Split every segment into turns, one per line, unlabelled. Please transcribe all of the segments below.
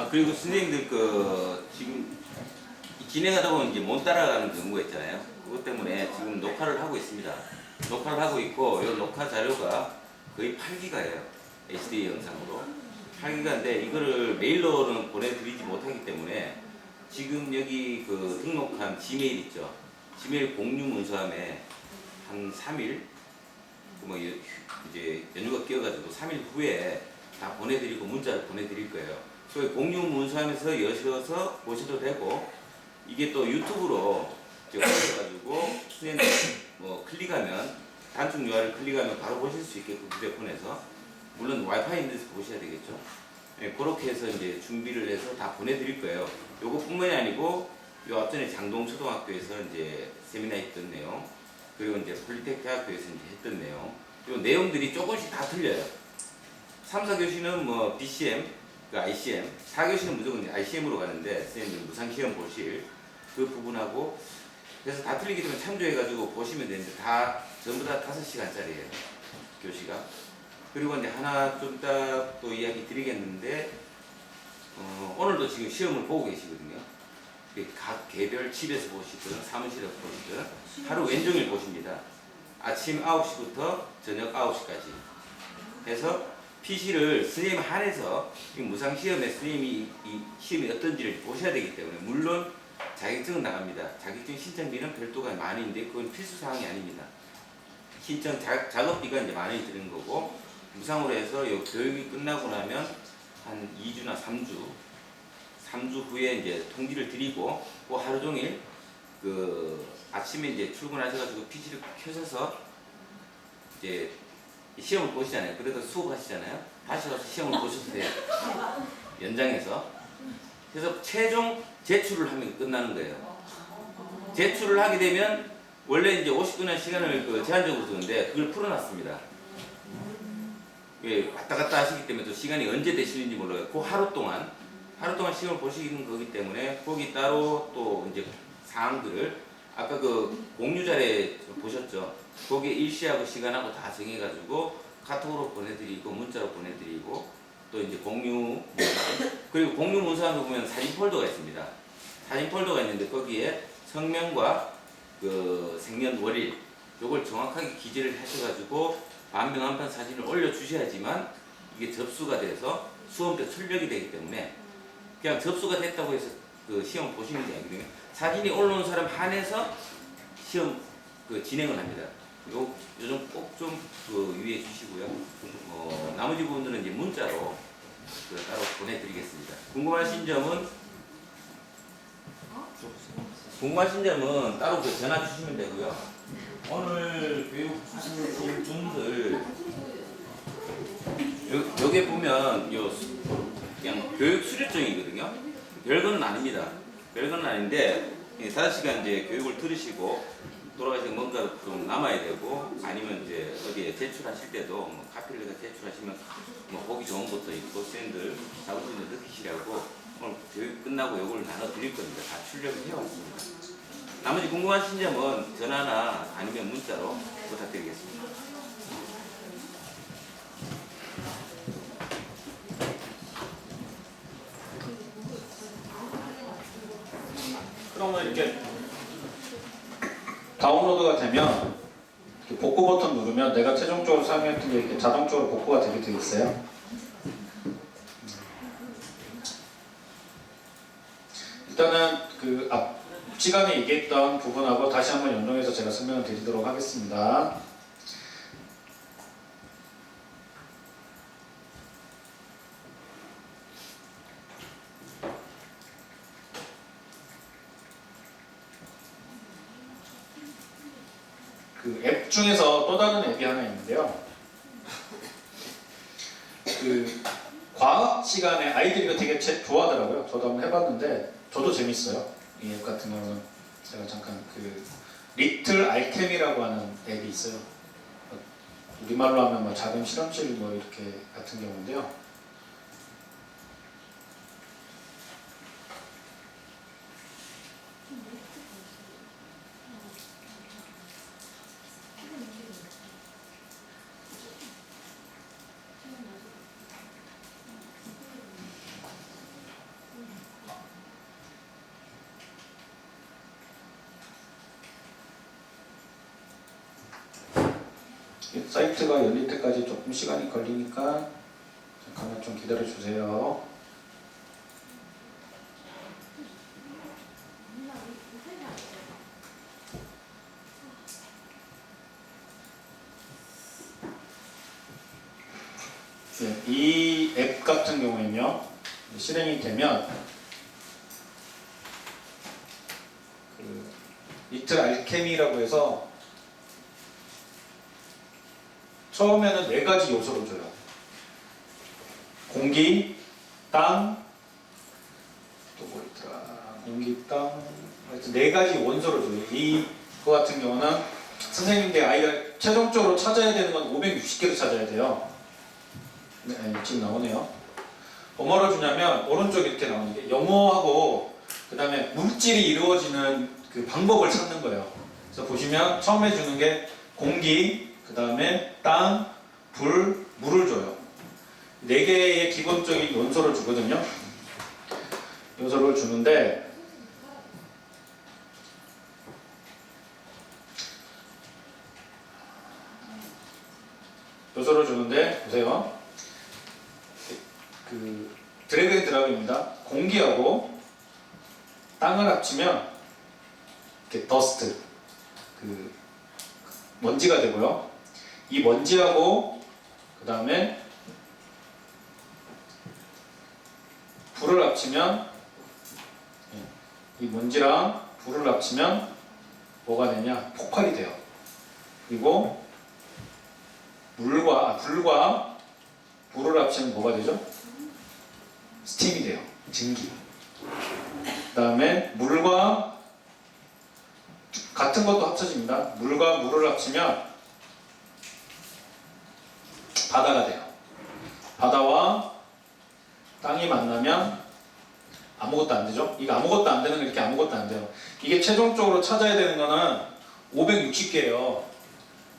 그리고 선생님들 지금 진행하다 보면 이제 못 따라가는 경우가 있잖아요. 그것 때문에 지금 녹화를 하고 있습니다. 녹화를 하고 있고, 이 녹화 자료가 거의 8기가예요. HD 영상으로. 8기가인데, 이거를 메일로는 보내드리지 못하기 때문에, 지금 여기 등록한 지메일 있죠. 지메일 공유 문서함에 한 3일, 이제 연휴가 끼어가지고 3일 후에 다 보내드리고 문자를 보내드릴 거예요. 그 공유 문서함에서 여셔서 보셔도 되고, 이게 또 유튜브로 올려가지고 수행들 클릭하면 단축 URL 클릭하면 바로 보실 수 있게끔 휴대폰에서, 물론 와이파이 있는 데서 보셔야 되겠죠. 네, 그렇게 해서 이제 준비를 해서 다 보내드릴 거예요. 요거뿐만이 아니고 요 앞전에 장동초등학교에서 이제 세미나 했던 내용, 그리고 이제 폴리텍 대학교에서 이제 했던 내용, 요 내용들이 조금씩 다 틀려요. 3, 4교시는 BCM, ICM, 4교시는 무조건 ICM으로 가는데 선생님들 무상시험 보실 그 부분하고, 그래서 다 틀리기 때문에 참조해가지고 보시면 되는데, 다 전부 다 5시간짜리예요 교시가. 그리고 이제 하나 좀 이따 또 이야기 드리겠는데, 오늘도 지금 시험을 보고 계시거든요. 각 개별 집에서 보시든 사무실에서 보시든 하루 왼종일 보십니다. 아침 9시부터 저녁 9시까지 해서 PC를 선생님 한해서 무상시험에 선생님이 이 시험이 어떤지를 보셔야 되기 때문에, 물론 자격증은 나갑니다. 자격증 신청비는 별도가 많이 있는데 그건 필수사항이 아닙니다. 신청 작업비가 이제 만 원이 드는 거고, 무상으로 해서 요 교육이 끝나고 나면 한 2주나 3주 후에 이제 통지를 드리고, 그 하루 종일 아침에 이제 출근하셔가지고 PC를 켜셔서 이제 시험을 보시잖아요. 그래도 수업하시잖아요. 다시 가서 시험을 보셔도 돼요. 연장해서. 그래서 최종 제출을 하면 끝나는 거예요. 제출을 하게 되면 원래 이제 50분의 시간을 제한적으로 두는데 그걸 풀어놨습니다. 왜 왔다 갔다 하시기 때문에 또 시간이 언제 되시는지 몰라요. 그 하루 동안 시험을 보시는 거기 때문에 거기 따로 또 이제 사항들을 아까 공유 자료에 보셨죠? 거기에 일시하고 시간하고 다 정해가지고 카톡으로 보내드리고 문자로 보내드리고, 또 이제 공유 문서함, 그리고 공유 문서함에 보면 사진 폴더가 있습니다. 사진 폴더가 있는데 거기에 성명과 생년월일 요걸 정확하게 기재를 하셔가지고 반명 한 편 사진을 올려주셔야지만 이게 접수가 돼서 수험표 출력이 되기 때문에, 그냥 접수가 됐다고 해서 시험 보시는 게 아니거든요. 사진이 올라온 사람 한해서 시험 진행을 합니다. 요즘 꼭 좀 유의해 주시고요. 나머지 부분들은 이제 문자로 따로 보내드리겠습니다. 궁금하신 점은 따로 전화 주시면 되고요. 오늘 교육하신 분들 여기 보면 그냥 교육 수료증이거든요. 별거는 아닙니다. 별거는 아닌데 5시간 이제 교육을 들으시고 돌아가시고 뭔가 좀 남아야 되고, 아니면 이제 어디에 제출하실 때도 카피를 해서 제출하시면 보기 좋은 것도 있고, 쌤들 자부심을 느끼시라고 오늘 교육 끝나고 요걸 나눠 드릴 겁니다. 다 출력을 해왔습니다. 나머지 궁금하신 점은 전화나 아니면 문자로 부탁드리겠습니다.
그러면 이렇게 다운로드가 되면 복구 버튼 누르면 내가 최종적으로 사용했던 게 이렇게 자동적으로 복구가 되게 되어 있어요. 일단은 앞 시간에 얘기했던 부분하고 다시 한번 연동해서 제가 설명을 드리도록 하겠습니다. 앱 중에서 또 다른 앱이 하나 있는데요. 과학 시간에 아이들이 이거 되게 좋아하더라고요. 저도 한번 해봤는데 저도 재밌어요. 이 앱 같은 경우는 제가 잠깐 리틀 알케미라고 하는 앱이 있어요. 우리말로 하면 작은 실험실 이렇게 같은 경우인데요. 사이트가 열릴 때까지 조금 시간이 걸리니까 잠깐만 좀 기다려 주세요. 네, 이 앱 같은 경우에는요, 실행이 되면 그 리틀 알케미라고 해서 처음에는 4가지 요소를 줘요. 공기, 땅, 또 뭐 있더라? 공기, 땅, 하여튼 4가지 원소를 줘요. 이거 같은 경우는 선생님들 아이가 최종적으로 찾아야 되는 건 560개를 찾아야 돼요. 네, 지금 나오네요. 뭐로 주냐면 오른쪽에 이렇게 나오는 게 영어하고 그 다음에 물질이 이루어지는 그 방법을 찾는 거예요. 그래서 보시면 처음에 주는 게 공기, 그 다음에 땅, 불, 물을 줘요. 4개의 기본적인 요소를 주거든요. 요소를 주는데 보세요. 그 드래그 앤 드랍입니다. 공기하고 땅을 합치면 이렇게 더스트, 그 먼지가 되고요. 이 먼지하고 그 다음에 불을 합치면, 이 먼지랑 불을 합치면 뭐가 되냐? 폭발이 돼요. 그리고 불과 불을 합치면 뭐가 되죠? 스팀이 돼요. 증기. 그 다음에 물과 같은 것도 합쳐집니다. 물과 물을 합치면 바다가 돼요. 바다와 땅이 만나면 아무것도 안 되죠? 이거 아무것도 안 되는 거 이렇게 아무것도 안 돼요. 이게 최종적으로 찾아야 되는 거는 560개예요.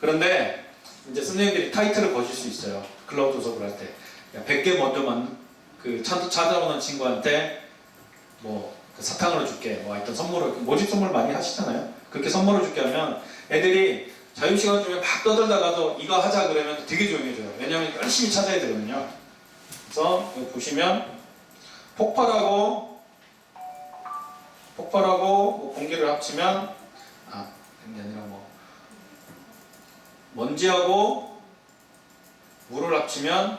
그런데 이제 선생님들이 타이틀을 거실 수 있어요. 클라우드 수업을 할 때. 100개 먼저 찾아오는 친구한테 그 사탕으로 줄게. 뭐 하여튼 선물을, 모집 선물 많이 하시잖아요. 그렇게 선물을 줄게 하면 애들이 자유시간 중에 막 떠들다가도 이거 하자 그러면 되게 조용해져요. 왜냐하면 열심히 찾아야 되거든요. 그래서 여기 보시면 폭발하고 뭐 공기를 합치면 그게 아니라 먼지하고 물을 합치면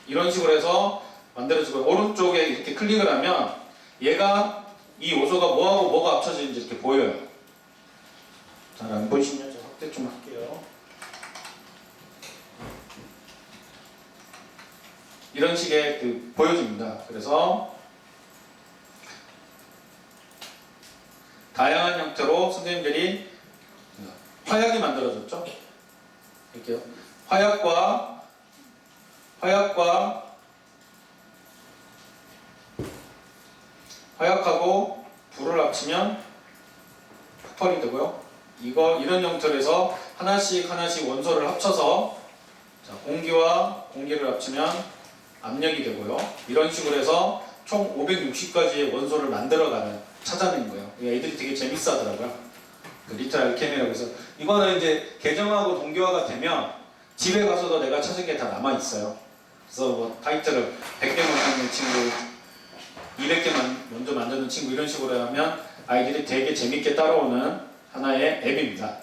이런 식으로 해서 만들어지고, 오른쪽에 이렇게 클릭을 하면 얘가 이 요소가 뭐하고 뭐가 합쳐지는지 이렇게 보여요. 잘 안 보이시면 제가 확대 좀 할게요. 이런 식의 보여집니다. 그래서 다양한 형태로 선생님들이 화약이 만들어졌죠. 이렇게 화약하고 불을 합치면 폭발이 되고요. 이런 형태로 해서 하나씩 원소를 합쳐서 공기와 공기를 합치면 압력이 되고요. 이런 식으로 해서 총 560가지의 원소를 찾아낸 거예요. 애들이 되게 재밌어 하더라고요. 그 리틀 알케미라고 해서 이거는 이제 개정하고 동기화가 되면 집에 가서도 내가 찾은 게 다 남아 있어요. 그래서 타이틀을 100개 만드는 친구, 200개 먼저 만드는 친구, 이런 식으로 하면 아이들이 되게 재밌게 따라오는 하나의 앱입니다.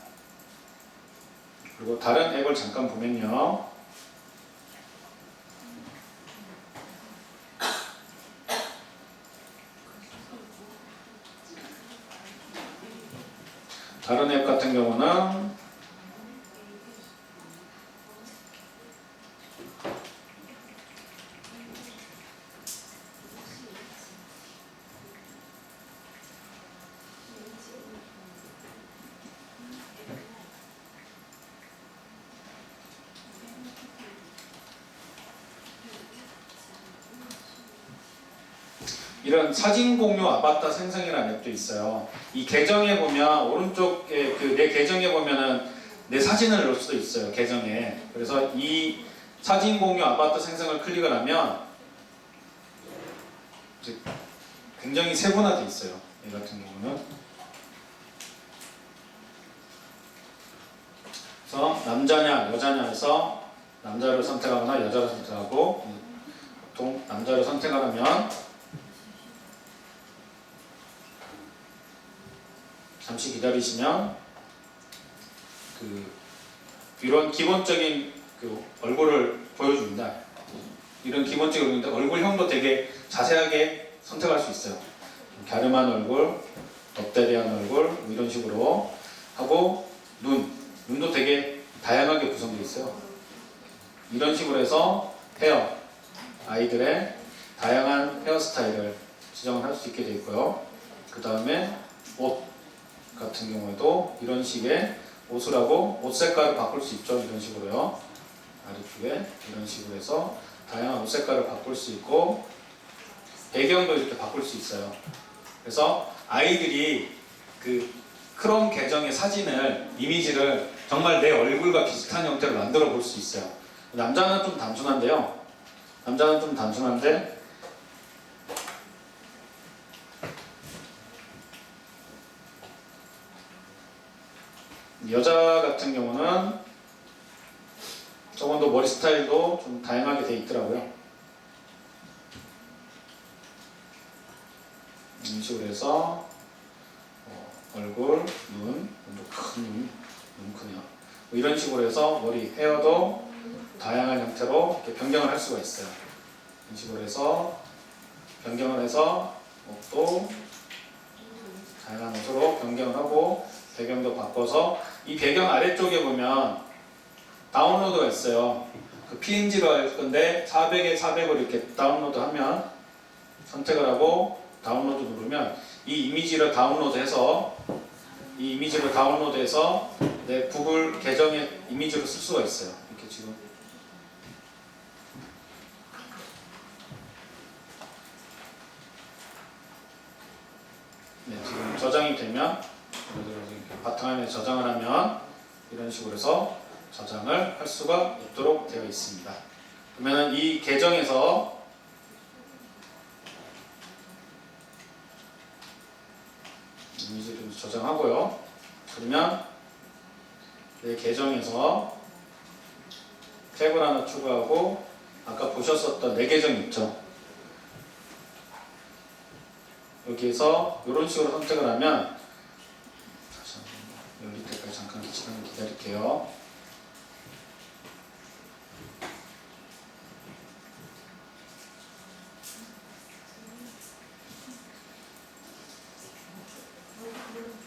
그리고 다른 앱을 잠깐 보면요. 다른 앱 같은 경우는 이런 사진 공유 아바타 생성이라는 앱도 있어요. 이 계정에 보면 오른쪽에 내 계정에 보면은 내 사진을 넣을 수도 있어요. 계정에. 그래서 이 사진 공유 아바타 생성을 클릭을 하면 굉장히 세분화되어 있어요. 이 같은 경우는 그래서 남자냐 여자냐 해서 남자를 선택하거나 여자를 선택하고, 보통 남자를 선택하면 잠시 기다리시면 이런 기본적인 얼굴을 보여줍니다. 이런 기본적인 얼굴형도 되게 자세하게 선택할 수 있어요. 갸름한 얼굴, 덕대리한 얼굴, 뭐 이런 식으로 하고, 눈도 되게 다양하게 구성되어 있어요. 이런 식으로 해서 헤어, 아이들의 다양한 헤어스타일을 지정을 할 수 있게 되어 있고요. 그 다음에 옷 같은 경우에도 이런 식의 옷을 하고 옷 색깔을 바꿀 수 있죠. 이런 식으로요. 아래쪽에 이런 식으로 해서 다양한 옷 색깔을 바꿀 수 있고, 배경도 이렇게 바꿀 수 있어요. 그래서 아이들이 크롬 계정의 사진을, 이미지를 정말 내 얼굴과 비슷한 형태로 만들어 볼 수 있어요. 남자는 좀 단순한데요. 여자 같은 경우는 조금 더 머리 스타일도 좀 다양하게 되어 있더라고요. 이런 식으로 해서 얼굴, 눈도 큰 눈 크네요. 뭐 이런 식으로 해서 머리, 헤어도 다양한 형태로 이렇게 변경을 할 수가 있어요. 이런 식으로 해서 변경을 해서 옷도 다양한 옷으로 변경을 하고, 배경도 바꿔서, 이 배경 아래쪽에 보면 다운로드가 있어요. PNG로 할 건데 400에 400으로 이렇게 다운로드하면, 선택을 하고 다운로드 누르면 이 이미지를 다운로드해서 내 구글 계정의 이미지로 쓸 수가 있어요. 이렇게 지금 지금 저장이 되면, 예를 들어 바탕화면에 저장을 하면 이런 식으로 해서 저장을 할 수가 있도록 되어 있습니다. 그러면 이 계정에서 이미지를 저장하고요. 그러면 내 계정에서 탭을 하나 추가하고, 아까 보셨었던 내 계정 있죠? 여기에서 이런 식으로 선택을 하면, 열릴 때까지 잠깐 기다릴게요.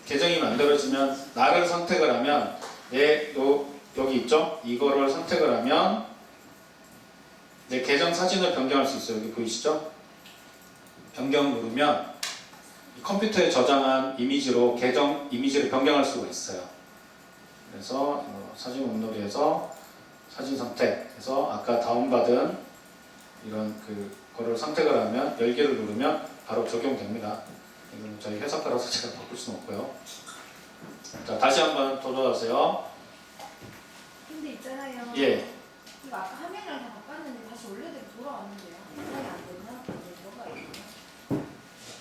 계정이 만들어지면 나를 선택을 하면, 여기 있죠? 이거를 선택을 하면 내 계정 사진을 변경할 수 있어요. 여기 보이시죠? 변경 누르면 컴퓨터에 저장한 이미지로 계정 이미지를 변경할 수가 있어요. 그래서 사진 온놀이에서 사진 선택해서 아까 다운받은 이런 거를 선택을 하면, 열기를 누르면 바로 적용됩니다. 이건 저희 회사 거라서 제가 바꿀 수는 없고요. 자, 다시 한번 도전하세요.
근데 있잖아요.
예.
이거 아까 화면이랑 다 바꿨는데 다시 원래대로 돌아왔는데요. 연락이 안 됐나? 뭐가 있나요?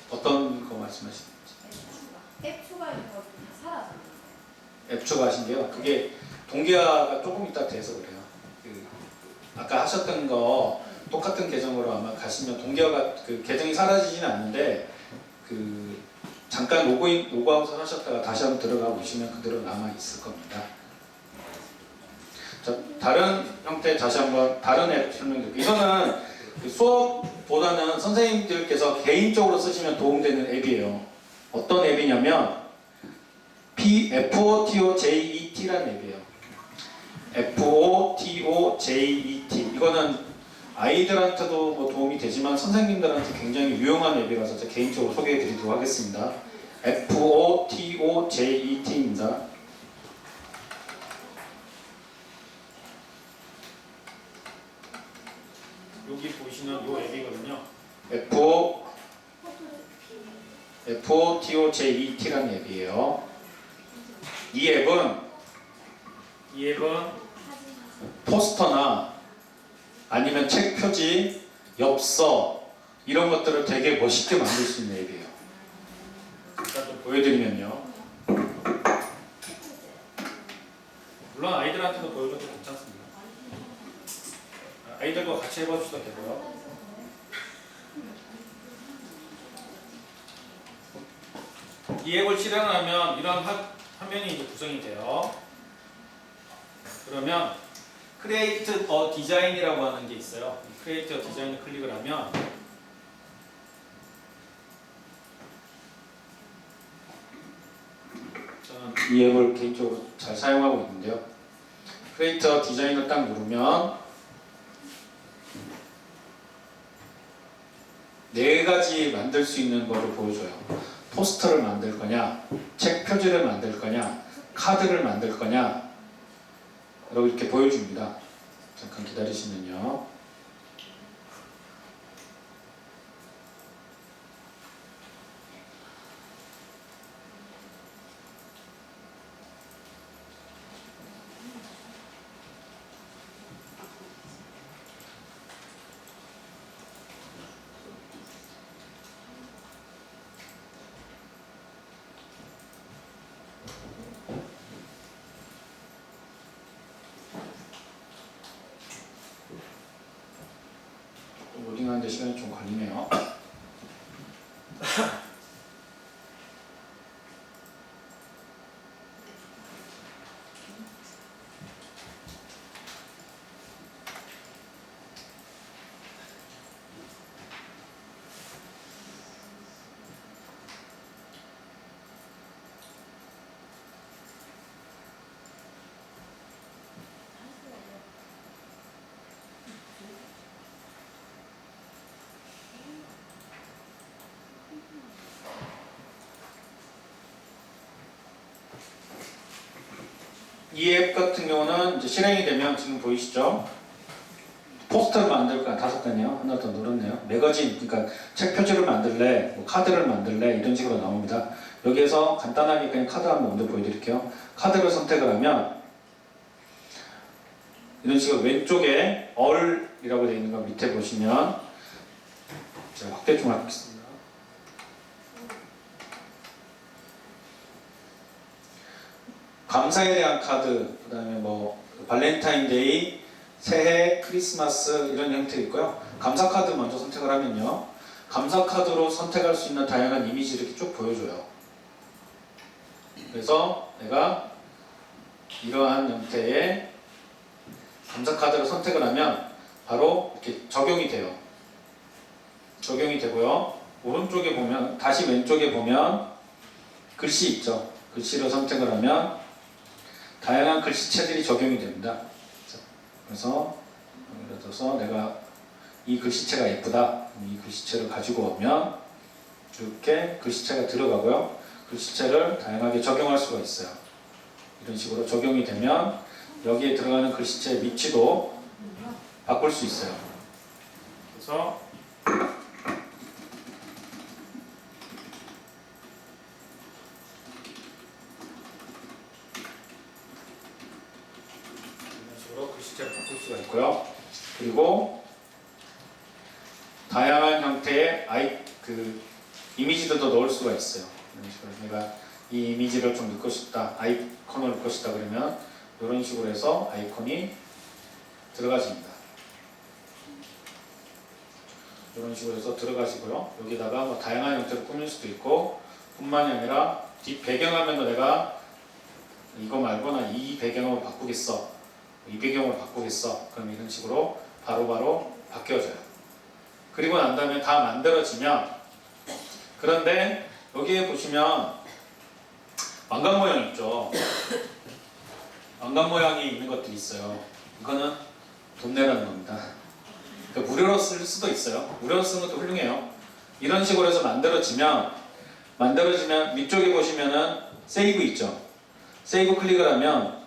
어떤 거 말씀하시는지.
앱 추가인 거다 사라졌는데.
앱 추가하신 게요. 그게 동기화가 조금 있다 돼서 그래요. 아까 하셨던 거 똑같은 계정으로 아마 가시면 동기화가 계정이 사라지지는 않는데, 잠깐 로그아웃을 하셨다가 다시 한번 들어가 보시면 그대로 남아 있을 겁니다. 자, 다른 형태 다시 한번 다른 앱 설명드릴게요. 이거는 수업보다는 선생님들께서 개인적으로 쓰시면 도움되는 앱이에요. 어떤 앱이냐면 FOTOJET라는 앱이에요. FOTOJET. 이거는 아이들한테도 뭐 도움이 되지만 선생님들한테 굉장히 유용한 앱이라서 제가 개인적으로 소개해 드리도록 하겠습니다. FOTOJET입니다. 여기 보시는 이 앱이거든요. FOTOJET라는 앱이에요. 이 앱은 포스터나 아니면 책 표지, 엽서 이런 것들을 되게 멋있게 만들 수 있는 앱이에요. 일단 좀 보여드리면요. 물론 아이들 아이들한테도 보여줘도 괜찮습니다. 아이들과 같이 해봐 주셔도 되고요. 이 앱을 실행하면 이런 화면이 이제 구성이 돼요. 그러면 Create a Design이라고 하는 게 있어요. Create a Design을 클릭을 하면 저는 이 앱을 개인적으로 잘 사용하고 있는데요. Create a Design을 딱 누르면 네 가지 만들 수 있는 거를 보여줘요. 포스터를 만들 거냐, 책 표지를 만들 거냐, 카드를 만들 거냐, 라고 이렇게 보여줍니다. 잠깐 기다리시면요. 로딩하는데 시간이 좀 걸리네요. 이 앱 같은 경우는 이제 실행이 되면 지금 보이시죠? 포스터를 만들 거야. 5개네요. 하나 더 늘었네요. 매거진, 그러니까 책 표지를 만들래, 뭐 카드를 만들래 이런 식으로 나옵니다. 여기에서 간단하게 그냥 카드 한번 먼저 보여드릴게요. 카드를 선택을 하면 이런 식으로 왼쪽에 all이라고 되어 있는 거 밑에 보시면 제가 확대 좀 하겠습니다. 감사에 대한 카드, 그 다음에 뭐 발렌타인데이, 새해, 크리스마스 이런 형태 있고요. 감사 카드 먼저 선택을 하면요. 감사 카드로 선택할 수 있는 다양한 이미지 이렇게 쭉 보여줘요. 그래서 내가 이러한 형태의 감사 카드를 선택을 하면 바로 이렇게 적용이 돼요. 적용이 되고요. 오른쪽에 보면, 다시 왼쪽에 보면 글씨 있죠. 글씨를 선택을 하면 다양한 글씨체들이 적용이 됩니다. 그래서 예를 들어서 내가 이 글씨체가 예쁘다. 이 글씨체를 가지고 오면 이렇게 글씨체가 들어가고요. 글씨체를 다양하게 적용할 수가 있어요. 이런 식으로 적용이 되면 여기에 들어가는 글씨체의 위치도 바꿀 수 있어요. 그래서 글씨체를 바꿀 수가 있고요. 그리고 다양한 형태의 이미지들도 넣을 수가 있어요. 이런 식으로 내가 이 이미지를 좀 넣고 싶다, 아이콘을 넣고 싶다 그러면 이런 식으로 해서 아이콘이 들어가집니다. 이런 식으로 해서 들어가시고요. 여기다가 뭐 다양한 형태로 꾸밀 수도 있고 뿐만이 아니라 뒷 배경화면도 내가 이거 말고 나 이 배경으로 바꾸겠어. 이 배경을 바꾸겠어. 그럼 이런 식으로 바로바로 바뀌어져요. 그리고 난 다음에 다 만들어지면, 그런데 여기에 보시면 왕관 모양 있죠. 왕관 모양이 있는 것들이 있어요. 이거는 돈 내라는 겁니다. 그러니까 무료로 쓸 수도 있어요. 무료로 쓰는 것도 훌륭해요. 이런 식으로 해서 만들어지면 위쪽에 보시면은 세이브 있죠. 세이브 클릭을 하면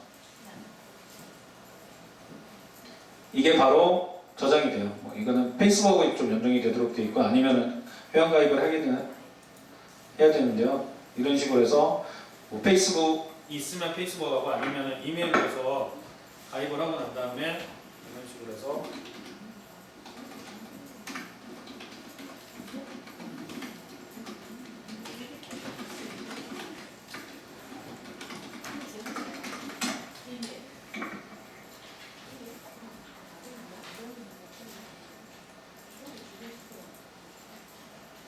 이게 바로 저장이 돼요. 뭐 이거는 페이스북에 좀 연동이 되도록 되어 있고 아니면 회원가입을 해야 되는데요. 이런 식으로 해서 뭐 페이스북 있으면 페이스북하고 아니면 이메일에서 가입을 하고 난 다음에 이런 식으로 해서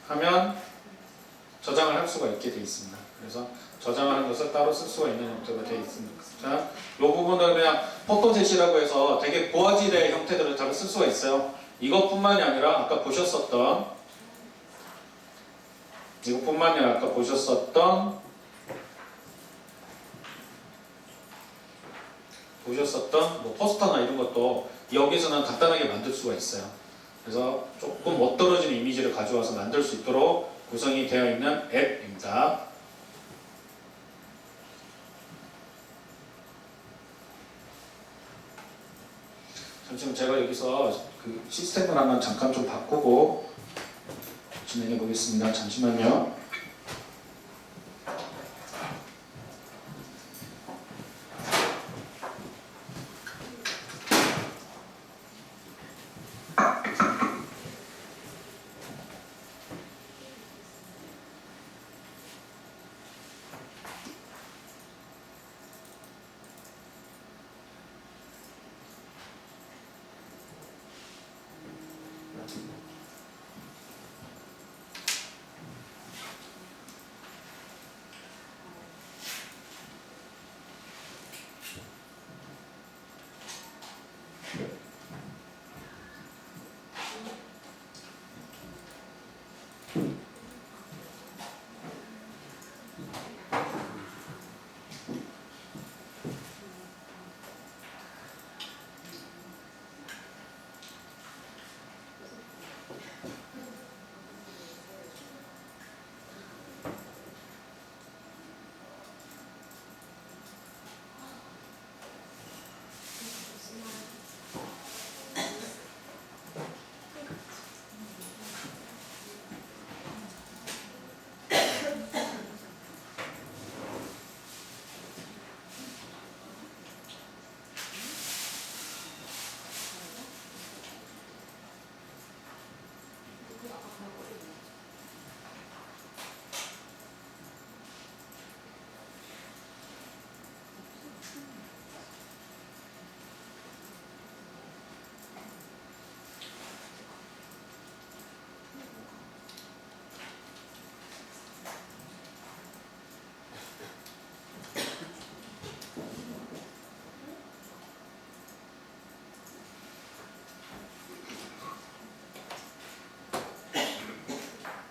하면 저장을 할 수가 있게 되어 있습니다. 그래서 저장하는 것을 따로 쓸 수가 있는 형태로 되어 있습니다. 자, 이 부분은 그냥 포토셋이라고 해서 되게 고화질의 형태들을 잘 쓸 수가 있어요. 이것뿐만이 아니라 아까 보셨었던 뭐 포스터나 이런 것도 여기서는 간단하게 만들 수가 있어요. 그래서 조금 멋들어진 이미지를 가져와서 만들 수 있도록 구성이 되어 있는 앱입니다. 잠시만 제가 여기서 그 시스템을 한번 잠깐 좀 바꾸고 진행해 보겠습니다. 잠시만요.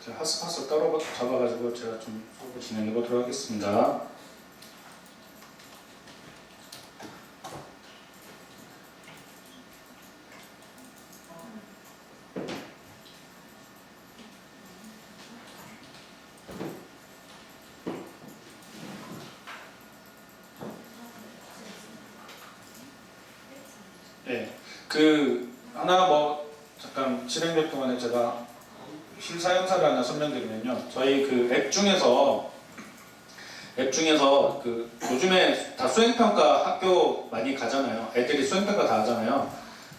제가 핫스팟을 따로 잡아가지고 제가 좀 수업을 진행해 보도록 하겠습니다. 네, 그 하나 뭐 잠깐 실행될 동안에 제가 실사용사를 하나 설명드리면요. 저희 그 앱 중에서 그 요즘에 다 수행평가 학교 많이 가잖아요. 애들이 수행평가 다 하잖아요.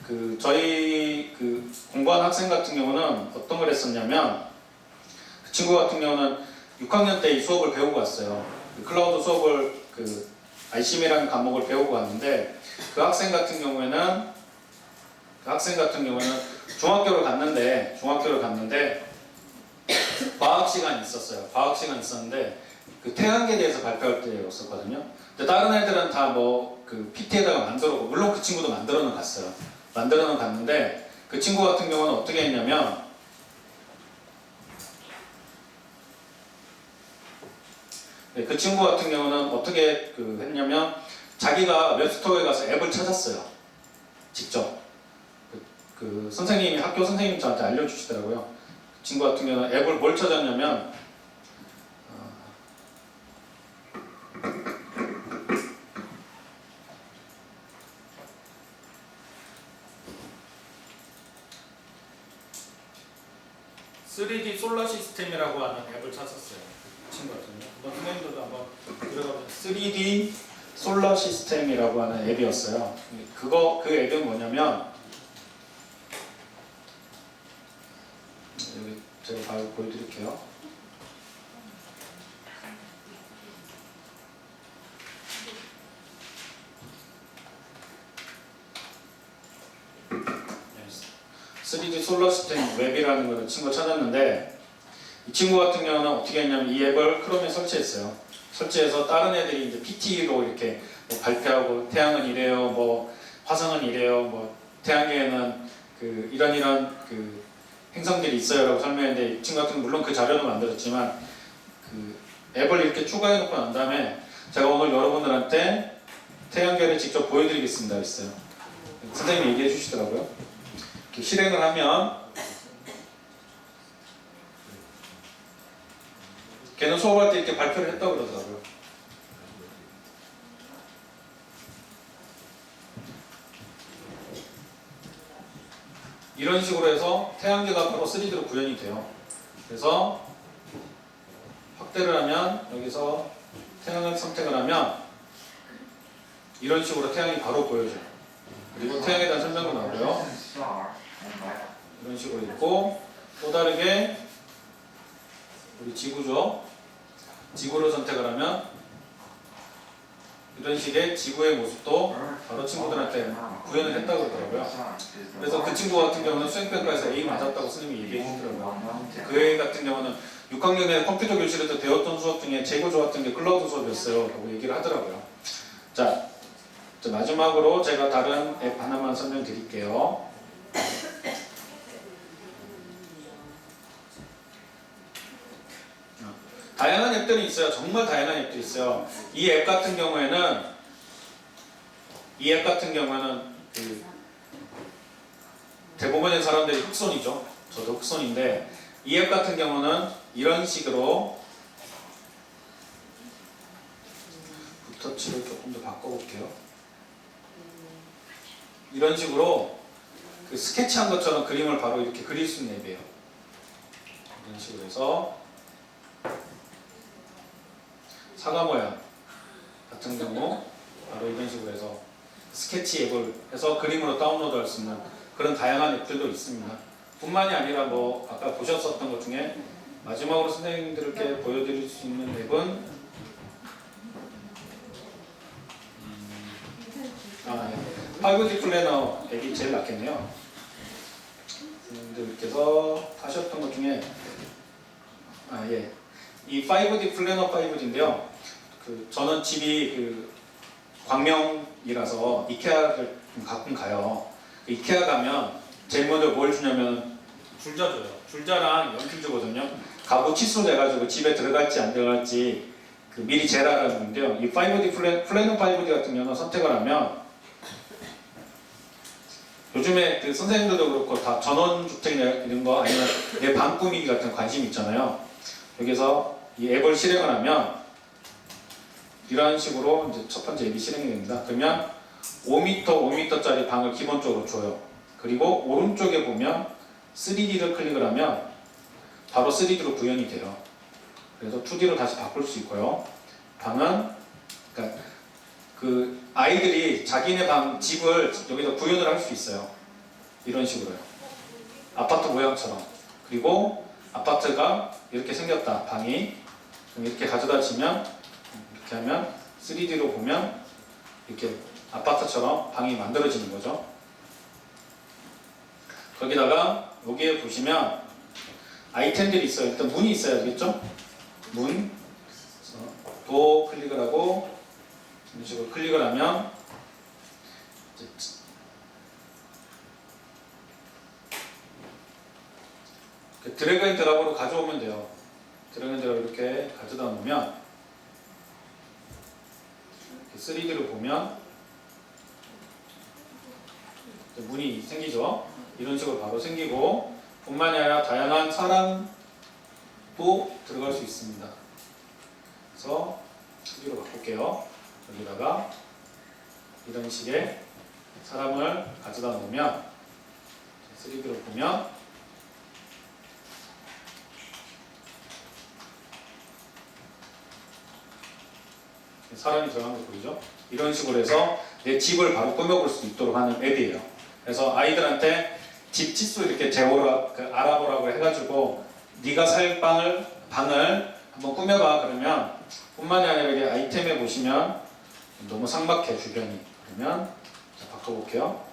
그 저희 그 공부한 학생 같은 경우는 어떤 걸 했었냐면 그 친구 같은 경우는 6학년 때 이 수업을 배우고 왔어요. 그 클라우드 수업을 그 ICM이라는 과목을 배우고 왔는데 그 학생 같은 경우에는 중학교를 갔는데 과학 시간이 있었어요. 과학 시간 있었는데 그 태양계에 대해서 발표할 때였었거든요. 근데 다른 애들은 다 뭐 그 PT에다가 만들었고 물론 그 친구도 만들어는 갔어요. 만들어는 갔는데 그 친구 같은 경우는 어떻게 했냐면 그 친구 같은 경우는 어떻게 그 했냐면 자기가 웹스토어에 가서 앱을 찾았어요. 직접. 그 선생님이 학교 선생님이 저한테 알려주시더라고요. 그 친구 같은 경우는 앱을 뭘 찾았냐면 3D 솔라 시스템이라고 하는 앱을 찾았어요. 그 친구 같은 경우. 한번 선생님들도 한번 들어가보세요. 3D 솔라 시스템이라고 하는 앱이었어요. 그 앱은 뭐냐면 여기 제가 바로 보여드릴게요. 네, 3D 솔라 시스템 웹이라는 걸 친구가 찾았는데 이 친구 같은 경우는 어떻게 했냐면 이 앱을 크롬에 설치했어요. 설치해서 다른 애들이 이제 PT로 이렇게 뭐 발표하고 태양은 이래요, 뭐 화성은 이래요, 뭐 태양계에는 그 이런 그 행성들이 있어요라고 설명했는데 이 친구 같은 경우 물론 그 자료도 만들었지만 그 앱을 이렇게 추가해 놓고 난 다음에 제가 오늘 여러분들한테 태양계를 직접 보여드리겠습니다 했어요. 선생님이 얘기해 주시더라고요. 이렇게 실행을 하면 걔는 수업할 때 이렇게 발표를 했다고 그러더라고요. 이런 식으로 해서 태양계가 바로 3D로 구현이 돼요. 그래서 확대를 하면 여기서 태양을 선택을 하면 이런 식으로 태양이 바로 보여져요. 그리고 태양에 대한 설명도 나오고요. 이런 식으로 있고 또 다르게 우리 지구죠. 지구를 선택을 하면 이런 식의 지구의 모습도 바로 친구들한테 구현을 했다고 그러더라고요. 그래서 그 친구 같은 경우는 수행평가에서 A 맞았다고 선생님이 얘기해 주더라고요. 그 애 같은 경우는 6학년에 컴퓨터 교실에서 배웠던 수업 중에 제일 좋았던 게 클라우드 수업이었어요 라고 얘기를 하더라고요. 자, 마지막으로 제가 다른 앱 하나만 설명드릴게요. 다양한 앱들이 있어요. 정말 다양한 앱들이 있어요. 이 앱 같은 경우에는 그 대부분의 사람들이 흑손이죠. 저도 흑손인데 이 앱 같은 경우는 이런 식으로 붓터치를 조금 더 바꿔볼게요. 이런 식으로 그 스케치한 것처럼 그림을 바로 이렇게 그릴 수 있는 앱이에요. 이런 식으로 해서 사과 모양 같은 경우 바로 이런 식으로 해서 스케치 앱을 해서 그림으로 다운로드 할 수 있는 그런 다양한 앱들도 있습니다. 뿐만이 아니라 뭐 아까 보셨었던 것 중에 마지막으로 선생님들께 보여드릴 수 있는 앱은 5D 플래너 앱이 제일 낫겠네요. 선생님들께서 하셨던 것 중에 이 5D 플래너 5D인데요. 저는 집이 그 광명이라서 이케아를 가끔 가요. 이케아 가면 제일 먼저 뭘 주냐면 줄자 줘요. 줄자랑 연필 주거든요. 가구 치수 내가지고 집에 들어갈지 안 들어갈지 그 미리 재라는 건데요. 이 5D 플래너 5D 같은 경우는 선택을 하면 요즘에 그 선생님들도 그렇고 다 전원주택 이런 거 아니면 내 방 꾸미기 같은 관심 있잖아요. 여기서 이 앱을 실행을 하면 이런 식으로 이제 첫 번째 앱이 실행이 됩니다. 그러면 5m짜리 방을 기본적으로 줘요. 그리고 오른쪽에 보면 3D를 클릭을 하면 바로 3D로 구현이 돼요. 그래서 2D로 다시 바꿀 수 있고요. 방은 그러니까 그 아이들이 자기네 방 집을 여기서 구현을 할 수 있어요. 이런 식으로요. 아파트 모양처럼. 그리고 아파트가 이렇게 생겼다. 방이 그럼 이렇게 가져다 치면 이렇게 하면 3D로 보면 이렇게 아파트처럼 방이 만들어지는 거죠. 거기다가 여기에 보시면 아이템들이 있어요. 일단 문이 있어야 되겠죠? 문. 도 클릭을 하고 이런 식으로 클릭을 하면 드래그 앤 드랍으로 가져오면 돼요. 드래그 앤 드랍 이렇게 가져다 놓으면 3D를 보면 문이 생기죠. 이런 식으로 바로 생기고 뿐만이 아니라 다양한 사람도 들어갈 수 있습니다. 그래서 3D로 바꿀게요. 여기다가 이런 식의 사람을 가져다 놓으면 3D로 보면 사람이 들어간 거 보이죠? 이런 식으로 해서 내 집을 바로 꾸며볼 수 있도록 하는 앱이에요. 그래서 아이들한테 집 치수 이렇게 알아보라고 해가지고 네가 살 방을 한번 꾸며봐 그러면 뿐만이 아니라 여기 아이템에 보시면 너무 삭막해 주변이. 그러면 자, 바꿔볼게요.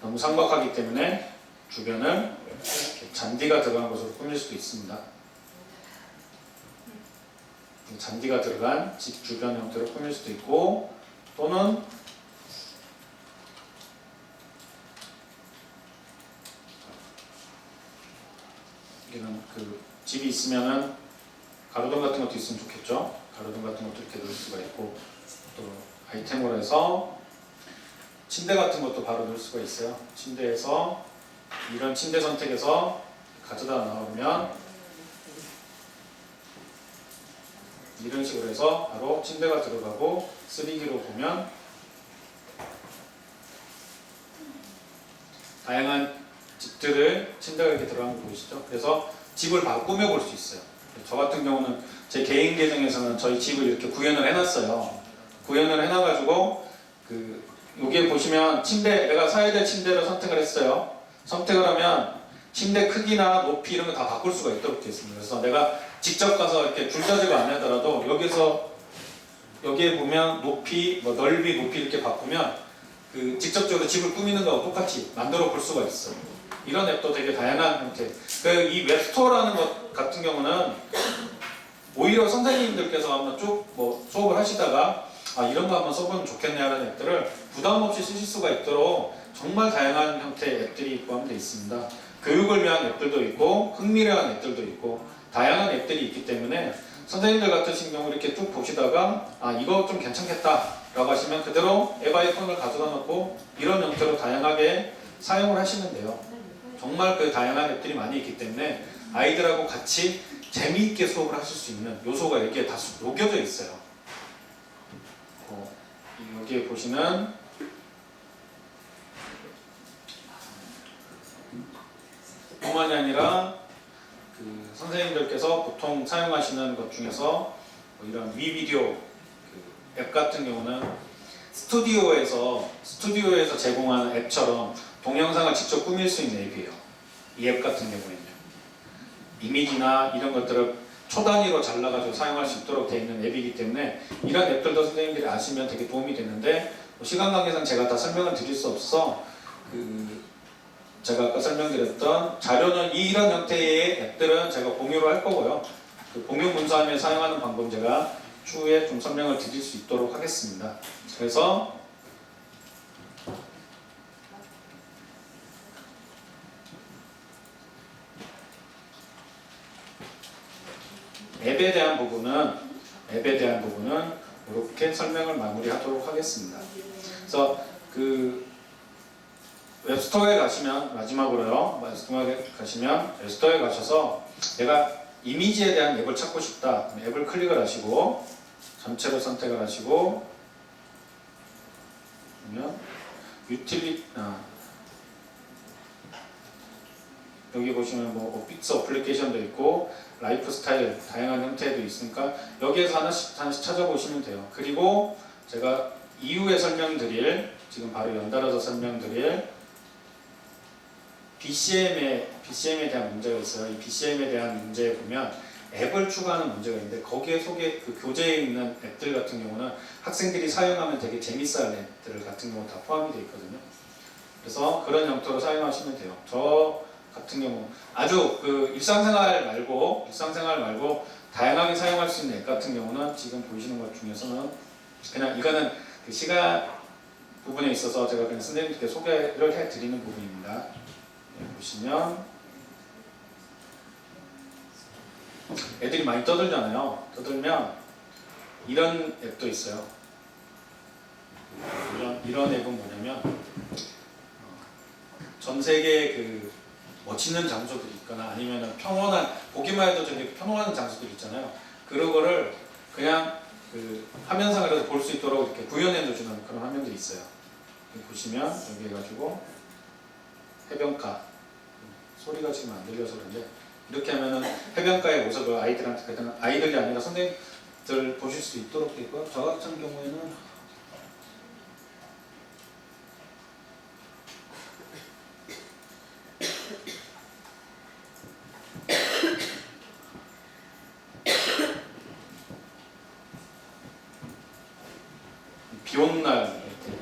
너무 삭막하기 때문에 주변을 이렇게 잔디가 들어간 것으로 꾸밀 수도 있습니다. 잔디가 들어간 집 주변 형태로 꾸밀 수도 있고, 또는 여기는 그 집이 있으면은 가로등 같은 것도 있으면 좋겠죠. 가로등 같은 것도 이렇게 넣을 수가 있고, 또 아이템으로 해서 침대 같은 것도 바로 넣을 수가 있어요. 침대에서 이런 침대 선택해서 가져다 나오면 이런 식으로 해서 바로 침대가 들어가고, 3D로 보면 다양한 집들을 침대가 이렇게 들어간 거 보이시죠? 그래서 집을 바로 꾸며볼 수 있어요. 저 같은 경우는 제 개인 계정에서는 저희 집을 이렇게 구현을 해놨어요. 구현을 해놔가지고 여기에 보시면 침대, 내가 사야 될 침대를 선택을 했어요. 선택을 하면 침대 크기나 높이 이런 거 다 바꿀 수가 있도록 되어 있습니다. 그래서 내가 직접 가서 이렇게 줄자지고 안 하더라도 여기에 보면 높이, 넓이, 높이 이렇게 바꾸면 직접적으로 집을 꾸미는 거하고 똑같이 만들어 볼 수가 있어요. 이런 앱도 되게 다양한 형태. 이 웹스토어라는 것 같은 경우는 오히려 선생님들께서 한번 쭉 수업을 하시다가 이런 거 한번 써보면 좋겠네 하는 앱들을 부담 없이 쓰실 수가 있도록 정말 다양한 형태의 앱들이 포함되어 있습니다. 교육을 위한 앱들도 있고 흥미를 위한 앱들도 있고 다양한 앱들이 있기 때문에 선생님들 같으신 경우 이렇게 쭉 보시다가 이거 좀 괜찮겠다 라고 하시면 그대로 앱 아이콘을 가져다 놓고 이런 형태로 다양하게 사용을 하시면 돼요. 정말 다양한 앱들이 많이 있기 때문에 아이들하고 같이 재미있게 수업을 하실 수 있는 요소가 여기에 다 녹여져 있어요. 여기에 보시는 뿐만이 아니라 선생님들께서 보통 사용하시는 것 중에서 이런 위비디오 앱 같은 경우는 스튜디오에서 제공하는 앱처럼 동영상을 직접 꾸밀 수 있는 앱이에요. 이 앱 같은 경우에는요. 이미지나 이런 것들을 초단위로 잘라가지고 사용할 수 있도록 되어 있는 앱이기 때문에 이런 앱들도 선생님들이 아시면 되게 도움이 되는데 시간 관계상 제가 다 설명을 드릴 수 없어서 제가 아까 설명드렸던 자료는 이런 형태의 앱들은 제가 공유를 할 거고요. 공유 문서함에 사용하는 방법 제가 추후에 좀 설명을 드릴 수 있도록 하겠습니다. 그래서 앱에 대한 부분은 이렇게 설명을 마무리하도록 하겠습니다. 그래서 웹스토어에 가시면 마지막으로요. 웹스토어에 가셔서 내가 이미지에 대한 앱을 찾고 싶다. 앱을 클릭을 하시고 전체로 선택을 하시고 그러면 여기 보시면 오피스 어플리케이션도 있고 라이프 스타일 다양한 형태도 있으니까 여기에서 하나씩 찾아보시면 돼요. 그리고 제가 이후에 설명드릴 지금 바로 연달아서 설명드릴 BCM에 대한 문제가 있어요. 이 BCM에 대한 문제에 보면 앱을 추가하는 문제가 있는데 거기에 교재에 있는 앱들 같은 경우는 학생들이 사용하면 되게 재밌어하는 앱들 같은 경우 다 포함이 되어 있거든요. 그래서 그런 형태로 사용하시면 돼요. 저 같은 경우 아주 일상생활 말고 다양하게 사용할 수 있는 앱 같은 경우는 지금 보이시는 것 중에서는 그냥 이거는 시간 부분에 있어서 제가 그냥 선생님께 소개를 해드리는 부분입니다. 보시면 애들이 많이 떠들잖아요. 떠들면 이런 앱도 있어요. 이런 앱은 뭐냐면 전 세계 멋있는 장소들이 있거나 아니면 평온한 보기만 해도 되게 평온한 장소들 있잖아요. 그런 거를 그냥 화면상으로 볼 수 있도록 이렇게 구현해 주는 그런 화면들이 있어요. 여기 보시면 여기 해가지고 해변가 소리가 지금 안 들려서 그런데 이렇게 하면은 해변가의 모습을 아이들이 아니라 선생님들 보실 수 있도록 되어 있고요. 저 같은 경우에는 비 오는 날 이렇게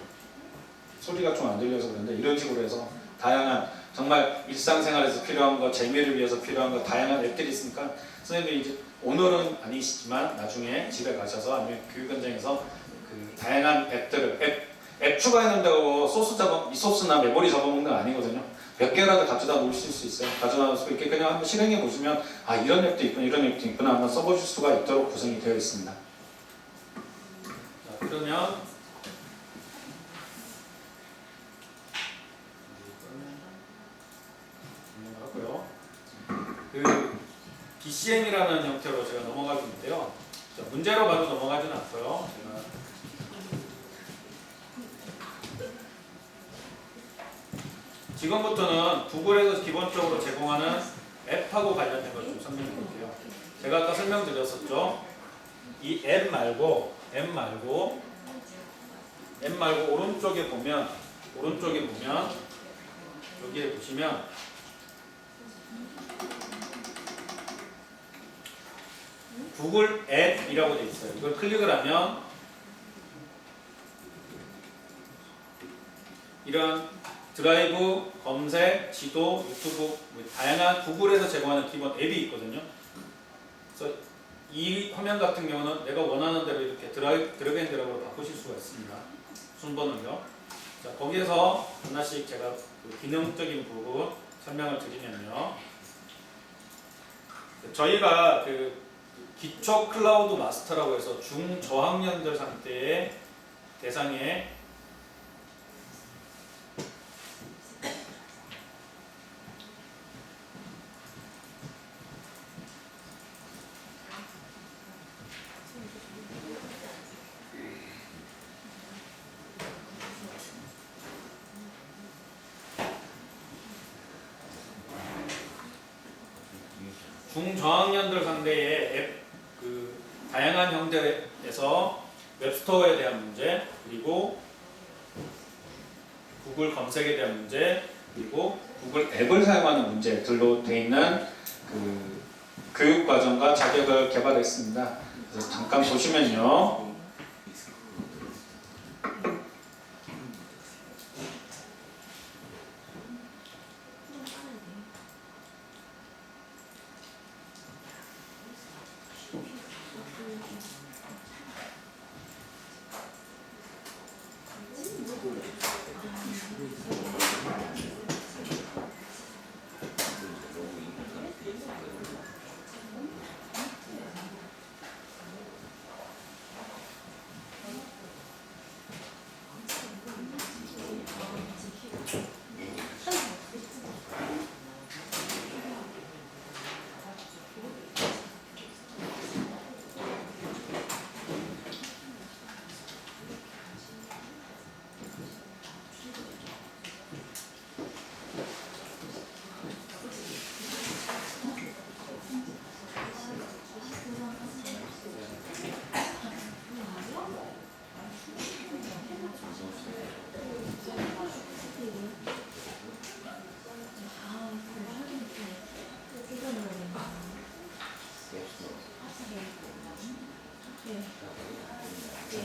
소리가 좀 안 들려서 그런데 이런 식으로 해서 다양한 정말 일상생활에서 필요한 거, 재미를 위해서 필요한 거 다양한 앱들이 있으니까 선생님들이 이제 오늘은 아니시지만 나중에 집에 가셔서 아니면 교육 현장에서 그 다양한 앱들을 앱 추가해놓는다고 소스 잡아 이 소스나 메모리 잡아먹는 건 아니거든요. 몇 개라도 가져다 놓으실 수 있어요. 가져다 놓으시고 이렇게 그냥 한번 실행해 보시면 아 이런 앱도 있구나 이런 앱도 있구나 한번 써보실 수가 있도록 구성이 되어 있습니다. 자, 그러면 하고요. 그 BCM이라는 형태로 제가 넘어가고 있는데요. 자, 문제로 바로 넘어가지는 않고요. 제가 지금부터는 구글에서 기본적으로 제공하는 앱하고 관련된 걸 좀 설명해 볼게요. 제가 아까 설명드렸었죠. 이 앱 말고 오른쪽에 보면 여기에 보시면 구글 앱이라고 되어 있어요. 이걸 클릭을 하면 이런 드라이브, 검색, 지도, 유튜브 다양한 구글에서 제공하는 기본 앱이 있거든요. 그래서 이 화면 같은 경우는 내가 원하는 대로 이렇게 드래그 앤 드랍으로 바꾸실 수가 있습니다. 순번을요. 자, 거기에서 하나씩 제가 그 기능적인 부분 설명을 드리면요. 저희가 그 기초 클라우드 마스터라고 해서 중저학년들 상태의 대상에 중저학년들 상대의 앱, 그 다양한 형태에서 웹스토어에 대한 문제, 그리고 구글 검색에 대한 문제, 그리고 구글 앱을 사용하는 문제들로 되어 있는 그 교육과정과 자격을 개발했습니다. 그래서 잠깐 보시면요.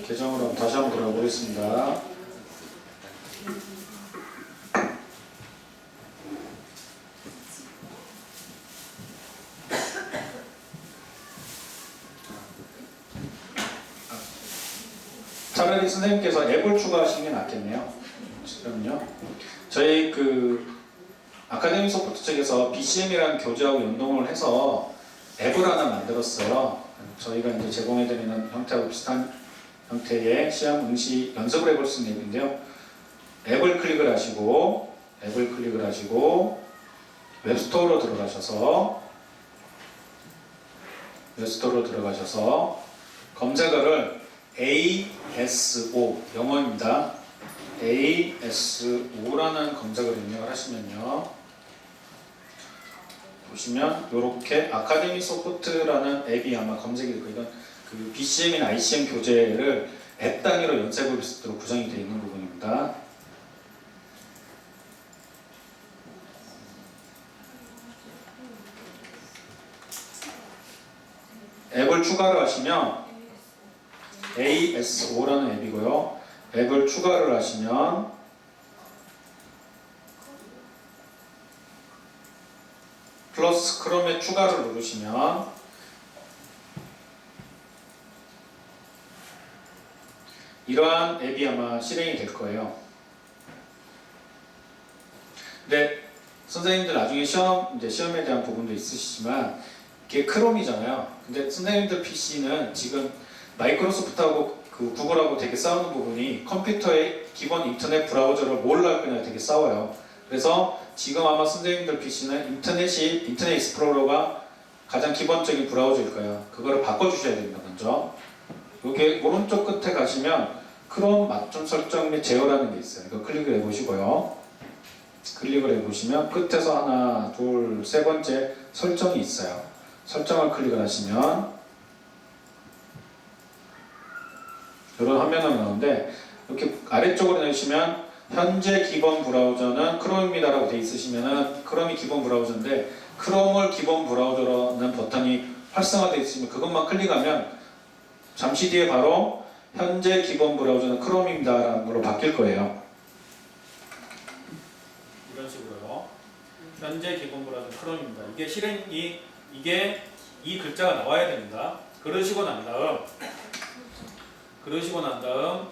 계정으로 다시 한번 들어보겠습니다. 차라리 선생님께서 앱을 추가하시는 게 낫겠네요. 그럼요. 저희 그 아카데미 소프트 측에서 BCM이라는 교재하고 연동을 해서 앱을 하나 만들었어요. 저희가 이제 제공해드리는 형태하고 비슷한 형태의 시험 응시 연습을 해볼 수 있는 앱인데요. 앱을 클릭을 하시고 웹스토어로 들어가셔서 검색어를 ASO 영어입니다. ASO라는 검색어를 입력을 하시면요. 보시면 이렇게 아카데미 소프트라는 앱이 아마 검색이 되고 이건 그 BCM이나 ICM 교재를 앱 단위로 연습할 수 있도록 구성이 되어 있는 부분입니다. 앱을 추가를 하시면 ASO라는 앱이고요. 앱을 추가를 하시면 플러스 크롬의 추가를 누르시면 이러한 앱이 아마 실행이 될 거예요. 근데 선생님들 나중에 시험에 대한 부분도 있으시지만 이게 크롬이잖아요. 근데 선생님들 PC는 지금 마이크로소프트하고 그 구글하고 되게 싸우는 부분이 컴퓨터의 기본 인터넷 브라우저를 뭘 할 거냐 되게 싸워요. 그래서 지금 아마 선생님들 PC는 인터넷 익스플로러가 가장 기본적인 브라우저일 거예요. 그거를 바꿔주셔야 됩니다. 먼저 여기 오른쪽 끝에 가시면 크롬 맞춤 설정 및 제어라는 게 있어요. 이거 클릭을 해보시고요. 클릭을 해보시면 끝에서 하나, 둘, 세 번째 설정이 있어요. 설정을 클릭을 하시면 이런 화면이 나오는데 이렇게 아래쪽으로 내리시면 현재 기본 브라우저는 크롬입니다라고 되어 있으시면은 크롬이 기본 브라우저인데 크롬을 기본 브라우저라는 버튼이 활성화되어 있으면 그것만 클릭하면 잠시 뒤에 바로 현재 기본 브라우저는 크롬입니다라는 걸로 바뀔 거예요. 이런 식으로요. 현재 기본 브라우저는 크롬입니다. 이게 실행이 이게 이 글자가 나와야 됩니다. 그러시고 난 다음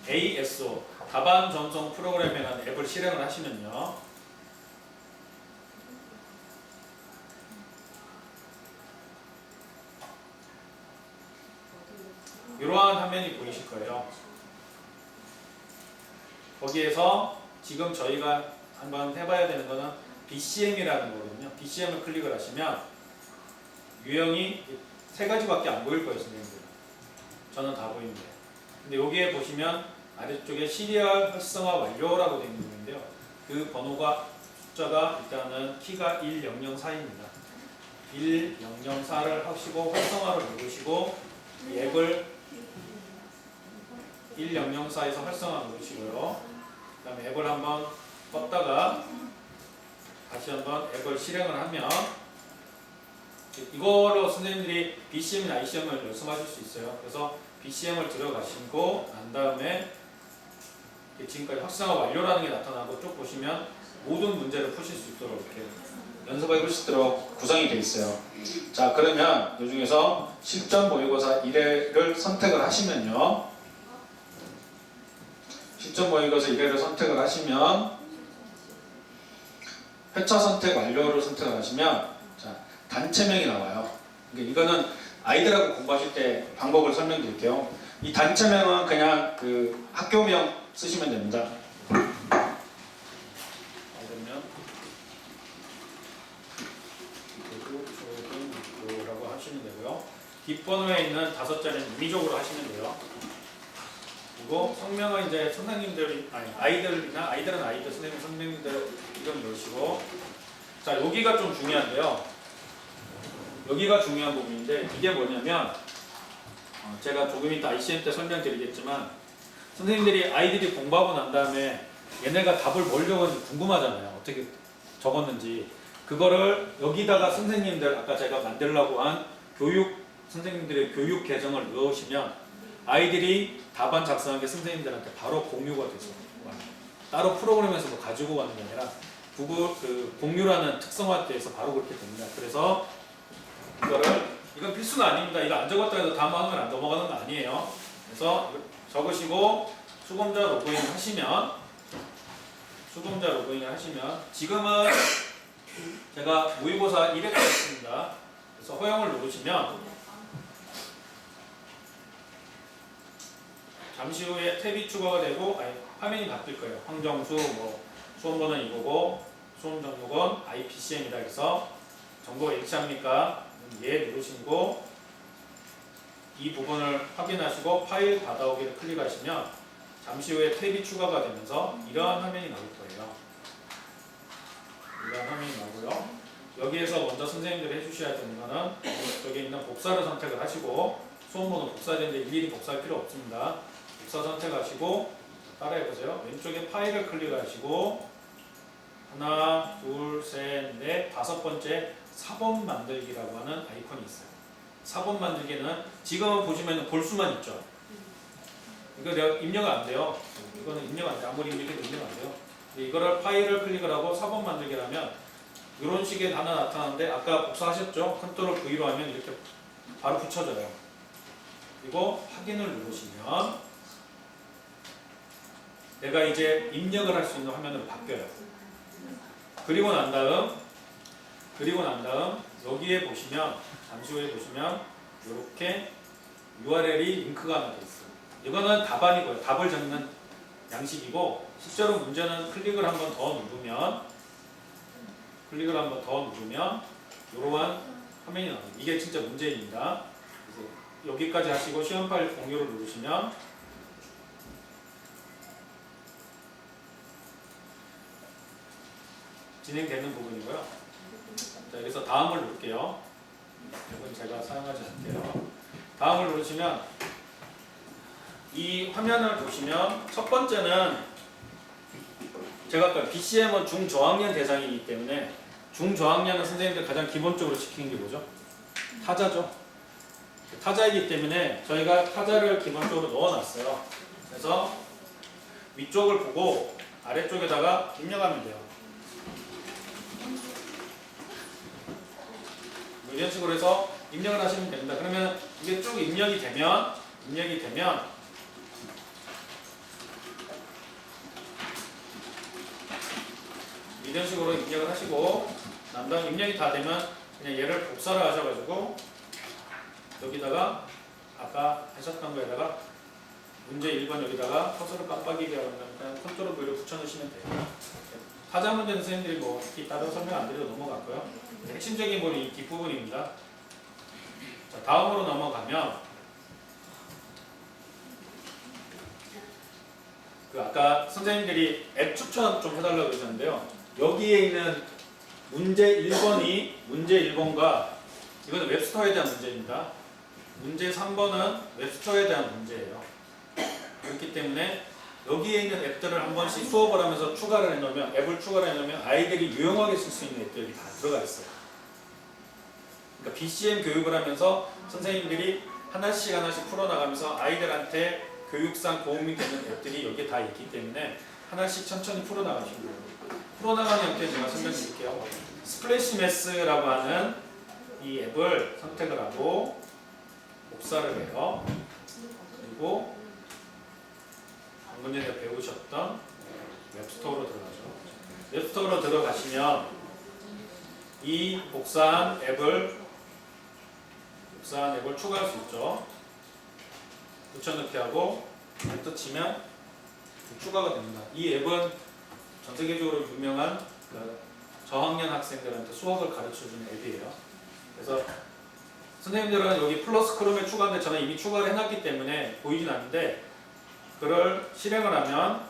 ASO 다반 전송 프로그램이라는 앱을 실행을 하시면요. 이러한 화면이 보이실 거예요. 거기에서 지금 저희가 한번 해봐야 되는 거는 BCM이라는 거거든요. BCM을 클릭을 하시면 유형이 세 가지밖에 안 보일 거예요, 선생님들. 저는 다 보이는데. 근데 여기에 보시면 아래쪽에 시리얼 활성화 완료라고 되어 있는 건데요. 그 번호가 숫자가 일단은 키가 1004입니다. 1004를 하시고 활성화를 누르시고 이 앱을 1004에서 활성화 누르시고요. 그 다음에 앱을 한번 껐다가 다시 한번 앱을 실행을 하면 이걸로 선생님들이 BCM이나 ICM을 연습하실 수 있어요. 그래서 BCM을 들어가시고 난 다음에 지금까지 활성화 완료라는 게 나타나고 쭉 보시면 모든 문제를 푸실 수 있도록 이렇게 연습해 보실 수 있도록 구성이 되어 있어요. 자, 그러면 이 중에서 실전 모의고사 1회를 선택을 하시면요. 실전 모의고사 1회를 선택을 하시면 회차 선택 완료를 선택을 하시면 자, 단체명이 나와요. 이거는 아이들하고 공부하실 때 방법을 설명드릴게요. 이 단체명은 그냥 그 학교명 쓰시면 됩니다. 아이들명 라고 하시면 되고요. 뒷번호에 있는 5자리는 임의적으로 하시면 돼요. 그리고 성명은 이제 선생님들이 아이들은 아이들 선생님들 이름 넣으시고 자 여기가 좀 중요한데요. 여기가 중요한 부분인데 이게 뭐냐면 제가 조금 이따 ICM 때 설명드리겠지만 선생님들이 아이들이 공부하고 난 다음에 얘네가 답을 뭘 적었는지 궁금하잖아요. 어떻게 적었는지 그거를 여기다가 선생님들 아까 제가 만들려고 한 선생님들의 교육 계정을 넣으시면 아이들이 답안 작성한 게 선생님들한테 바로 공유가 돼서 따로 프로그램에서 가지고 가는 게 아니라 공유라는 특성화돼서 바로 그렇게 됩니다. 그래서 이건 필수는 아닙니다. 이거 안 적었다 해서 다음 화면 안 넘어가는 거 아니에요. 그래서 적으시고 수검자 로그인 하시면 지금은 제가 모의고사 1회가 있습니다. 그래서 허용을 누르시면 잠시 후에 탭이 추가가 되고 화면이 바뀔 거예요. 황정수 수험번호는 이거고 수험 종목은 IPCM이다 해서 정보가 일치합니까? 예 누르시고 이 부분을 확인하시고 파일 받아오기를 클릭하시면 잠시 후에 탭이 추가가 되면서 이러한 화면이 나올 거예요. 이러한 화면이 나오고요. 여기에서 먼저 선생님들이 해주셔야 되는 거는 여기 있는 복사를 선택을 하시고 수험번호 복사되는데 일일이 복사할 필요 없습니다. 복사 선택하시고 따라해보세요. 왼쪽에 파일을 클릭하시고 하나, 둘, 셋, 넷, 5번째 사본 만들기라고 하는 아이콘이 있어요. 사본 만들기는 지금 보시면 볼 수만 있죠. 이거 내가 입력 안 돼요. 이거는 입력 안 돼. 아무리 입력해도 입력 안 돼요. 이거를 파일을 클릭을 하고 4번 만들기를 하면 이런 식의 하나 나타나는데 아까 복사하셨죠? 컨트롤 V로 하면 이렇게 바로 붙여져요. 그리고 확인을 누르시면 내가 이제 입력을 할 수 있는 화면으로 바뀌어요. 그리고 난 다음 여기에 보시면 잠시 후에 보시면 이렇게 URL이 링크가 하나 돼 있어요. 이거는 답안이고요. 답을 적는 양식이고 실제로 문제는 클릭을 한번 더 누르면 이러한 화면이 나옵니다. 이게 진짜 문제입니다. 그래서 여기까지 하시고 시험 파일 공유를 누르시면 진행되는 부분이고요. 자, 여기서 다음을 누를게요. 이건 제가 사용하지 않을게요. 다음을 누르시면 이 화면을 보시면 첫 번째는 제가 아까 BCM은 중저학년 대상이기 때문에 중저학년은 선생님들 가장 기본적으로 시키는 게 뭐죠? 타자죠. 타자이기 때문에 저희가 타자를 기본적으로 넣어놨어요. 그래서 위쪽을 보고 아래쪽에다가 입력하면 돼요. 이런 식으로 해서 입력을 하시면 됩니다. 그러면 이게 쭉 입력이 되면 이런 식으로 입력을 하시고 난 다음 입력이 다 되면 그냥 얘를 복사를 하셔가지고 여기다가 아까 하셨던 거에다가 문제 1번 여기다가 커서를 깜빡이게 하면 그냥 컨트롤 V를 붙여넣으시면 돼요. 타자 문제는 선생님들이 뭐 따로 설명 안 드리고 넘어갔고요. 핵심적인 부분이 이 뒷부분입니다. 자, 다음으로 넘어가면 아까 선생님들이 앱 추천 좀 해달라고 그러셨는데요. 여기에 있는 문제 1번과 이거는 웹스토어에 대한 문제입니다. 문제 3번은 웹스토어에 대한 문제예요. 그렇기 때문에 여기에 있는 앱들을 한 번씩 수업을 하면서 추가를 해놓으면 앱을 추가를 해놓으면 아이들이 유용하게 쓸 수 있는 앱들이 다 들어가 있어요. 그러니까 BCM 교육을 하면서 선생님들이 하나씩 풀어나가면서 아이들한테 교육상 도움이 되는 앱들이 여기에 다 있기 때문에 하나씩 천천히 풀어나가시면 돼요. 풀어나가는 형태 제가 설명드릴게요. 스플래시 매스라고 하는 이 앱을 선택을 하고 복사를 해요. 그리고 방금 전에 배우셨던 웹스토어로 들어가죠. 웹스토어로 들어가시면 이 복사한 앱을 추가할 수 있죠. 붙여넣기 하고 엔터 치면 추가가 됩니다. 이 앱은 전 세계적으로 유명한 저학년 학생들한테 수학을 가르쳐주는 앱이에요. 그래서 선생님들은 여기 플러스 크롬에 추가인데 저는 이미 추가를 해놨기 때문에 보이진 않는데 그걸 실행을 하면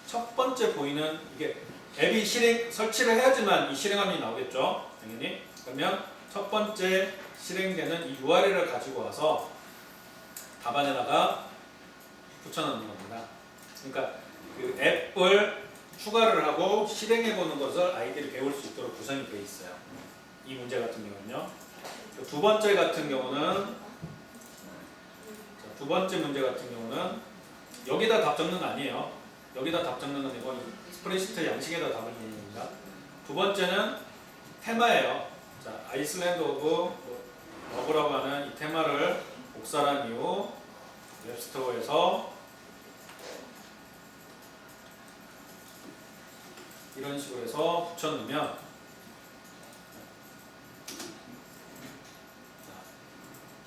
첫 번째 보이는 이게 앱이 설치를 해야지만 이 실행화면이 나오겠죠. 당연히. 그러면 첫 번째 실행되는 이 URL을 가지고 와서 답안에다가 붙여넣는 겁니다. 그러니까 그 앱을 추가를 하고 실행해보는 것을 아이들이 배울 수 있도록 구성이 되어 있어요. 이 문제 같은 경우는요. 두 번째 문제 같은 경우는 여기다 답 적는 거 아니에요. 여기다 답 적는 건 이건 스프레드시트 양식에다 답을 넣는 겁니다. 두 번째는 테마예요. 자, 아이슬란드 오브 러브라고 하는 이 테마를 복사한 이후 웹스토어에서 이런 식으로 해서 붙여넣으면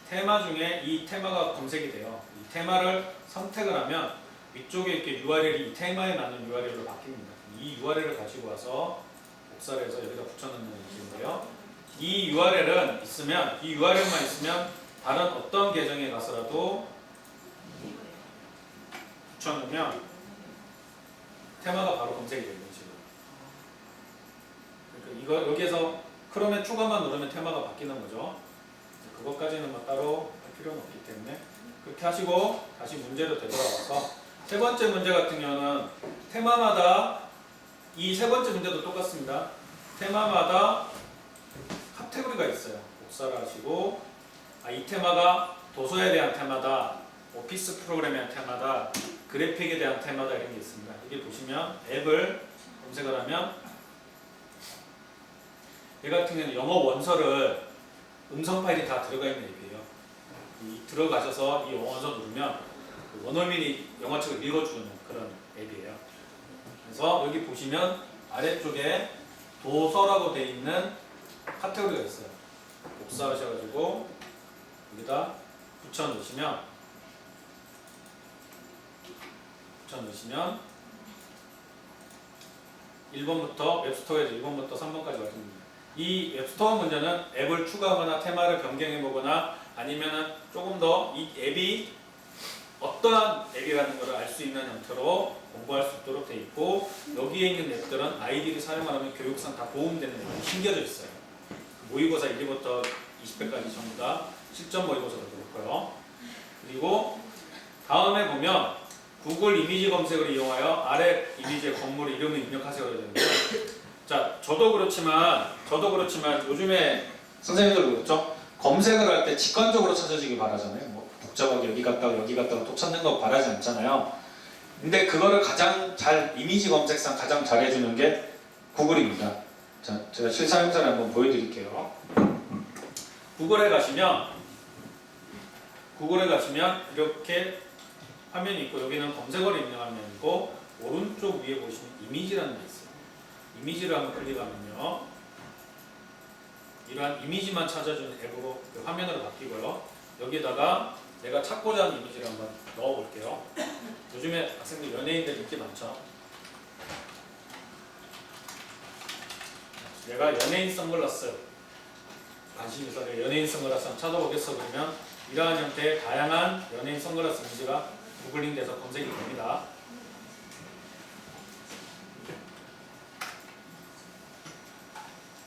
테마 중에 이 테마가 검색이 돼요. 이 테마를 선택을 하면 위쪽에 이렇게 URL이 이 테마에 맞는 URL로 바뀝니다. 이 URL을 가지고 와서 복사를 해서 여기다 붙여넣는 식인데요. 이 URL만 있으면 다른 어떤 계정에 가서라도 붙여넣으면 테마가 바로 검색이 되는 식으로. 그러니까 이거 여기에서 크롬에 추가만 누르면 테마가 바뀌는 거죠. 그것까지는 뭐 따로 할 필요는 없기 때문에 그렇게 하시고 다시 문제로 되돌아와서 세 번째 문제 같은 경우는 테마마다 이 세 번째 문제도 똑같습니다. 테마마다 카테고리가 있어요. 복사를 하시고 이 테마가 도서에 대한 테마다, 오피스 프로그램에 대한 테마다, 그래픽에 대한 테마다 이런 게 있습니다. 여기 보시면 앱을 검색을 하면 얘 같은 경우는 영어 원서를 음성 파일이 다 들어가 있는 앱이에요. 들어가셔서 이 원서 누르면 그 원어민이 영어책을 읽어주는 그런 앱이에요. 그래서 여기 보시면 아래쪽에 도서라고 되어 있는 카테고리가 있어요. 복사하셔가지고 여기다 붙여 넣으시면 1번부터 웹스토어에서 1번부터 3번까지 와줍니다. 이 웹스토어 문제는 앱을 추가하거나 테마를 변경해보거나 아니면은 조금 더 이 앱이 어떠한 앱이라는 것을 알 수 있는 형태로 공부할 수 있도록 되어 있고, 여기에 있는 앱들은 아이디를 사용하면 교육상 다 보험되는 앱이 심겨져 있어요. 모의고사 1위부터 20회까지 전부 다 실전 모의고사도 그렇고요. 그리고 다음에 보면 구글 이미지 검색을 이용하여 아래 이미지의 건물의 이름을 입력하세요 되는데, 자 저도 그렇지만 요즘에 선생님들 그렇죠? 검색을 할 때 직관적으로 찾아지길 바라잖아요. 뭐 복잡하게 여기 갔다가 여기 갔다가 또 찾는 거 바라지 않잖아요. 근데 그거를 가장 잘 이미지 검색상 가장 잘 해주는 게 구글입니다. 자 제가 실사용사를 한번 보여드릴게요. 구글에 가시면 이렇게 화면이 있고, 여기는 검색어를 입력하는 화면이고, 오른쪽 위에 보시면 이미지라는 게 있어요. 이미지를 한번 클릭하면요, 이러한 이미지만 찾아주는 앱으로 그 화면으로 바뀌고요. 여기에다가 내가 찾고자 하는 이미지를 한번 넣어볼게요. 요즘에 학생들 연예인들 인기 많죠. 내가 연예인 선글라스 관심 있어서 연예인 선글라스 한번 찾아보겠어 그러면 이러한 형태의 다양한 연예인 선글라스 이미지가 구글링돼서 검색이 됩니다.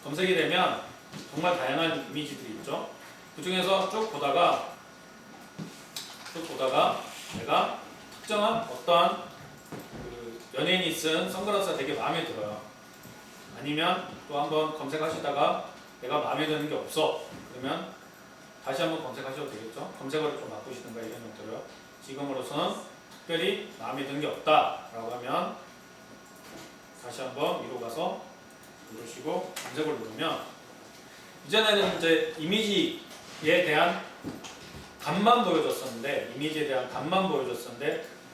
검색이 되면 정말 다양한 이미지들이 있죠. 그 중에서 쭉 보다가 내가 특정한 어떠한 그 연예인이 쓴 선글라스가 되게 마음에 들어요. 아니면 또 한번 검색하시다가 내가 마음에 드는 게 없어 그러면 다시 한번 검색하셔도 되겠죠. 검색어를 좀 바꾸시든가 이런 형태로요. 지금으로서는 특별히 마음에 드는 게 없다 라고 하면 다시 한번 위로 가서 누르시고 검색을 누르면, 이전에는 이제 이미지에 대한 값만 보여줬었는데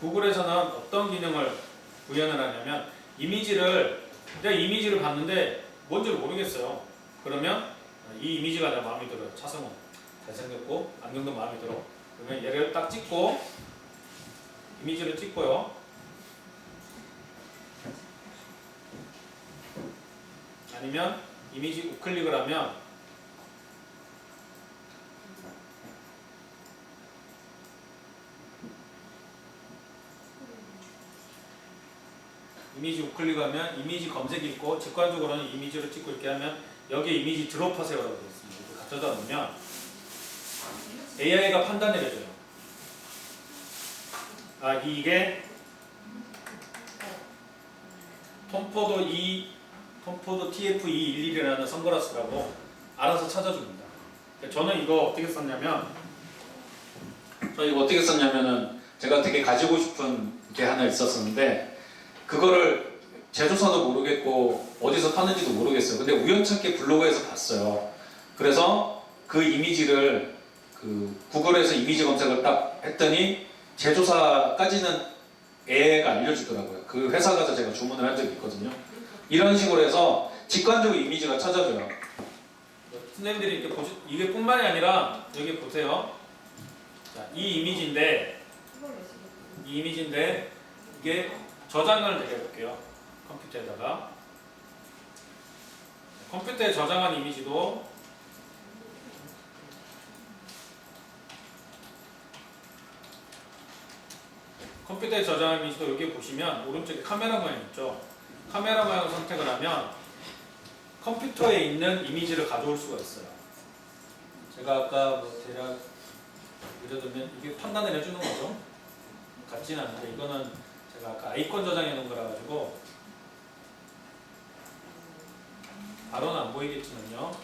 구글에서는 어떤 기능을 구현을 하냐면, 내가 이미지를 봤는데 뭔지를 모르겠어요. 그러면 이 이미지가 내 마음에 들어요. 차승원 잘생겼고 안경도 마음에 들어. 그러면 얘를 딱 찍고 이미지를 찍고요. 아니면 이미지 우클릭을 하면 이미지 검색이 있고, 직관적으로는 이미지를 찍고 이렇게 하면 여기에 이미지 드롭하세요라고 되어 있습니다. 이거 갖다 놓으면 AI가 판단을 해줘요. 이게 톰포도 TF211이라는 선글라스라고 알아서 찾아줍니다. 저는 이거 어떻게 썼냐면은 제가 되게 가지고 싶은 게 하나 있었었는데, 그거를 제조사도 모르겠고 어디서 파는지도 모르겠어요. 근데 우연찮게 블로그에서 봤어요. 그래서 그 이미지를 구글에서 이미지 검색을 딱 했더니 제조사까지는 애가 알려주더라고요. 그 회사 가서 제가 주문을 한 적이 있거든요. 이런 식으로 해서 직관적으로 이미지가 찾아져요. 선생님들이 이렇게 이게 뿐만이 아니라 여기 보세요. 자, 이 이미지인데 이게 저장을 해볼게요. 컴퓨터에 저장한 이미지도 여기 보시면 오른쪽에 카메라 모양 있죠. 카메라 모양을 선택을 하면 컴퓨터에 있는 이미지를 가져올 수가 있어요. 제가 아까 대략 예를 들면 이게 판단을 해주는 거죠. 같지는 않은데 이거는 제가 아까 아이콘 저장해 놓은 거라 가지고 바로는 안 보이겠지만요.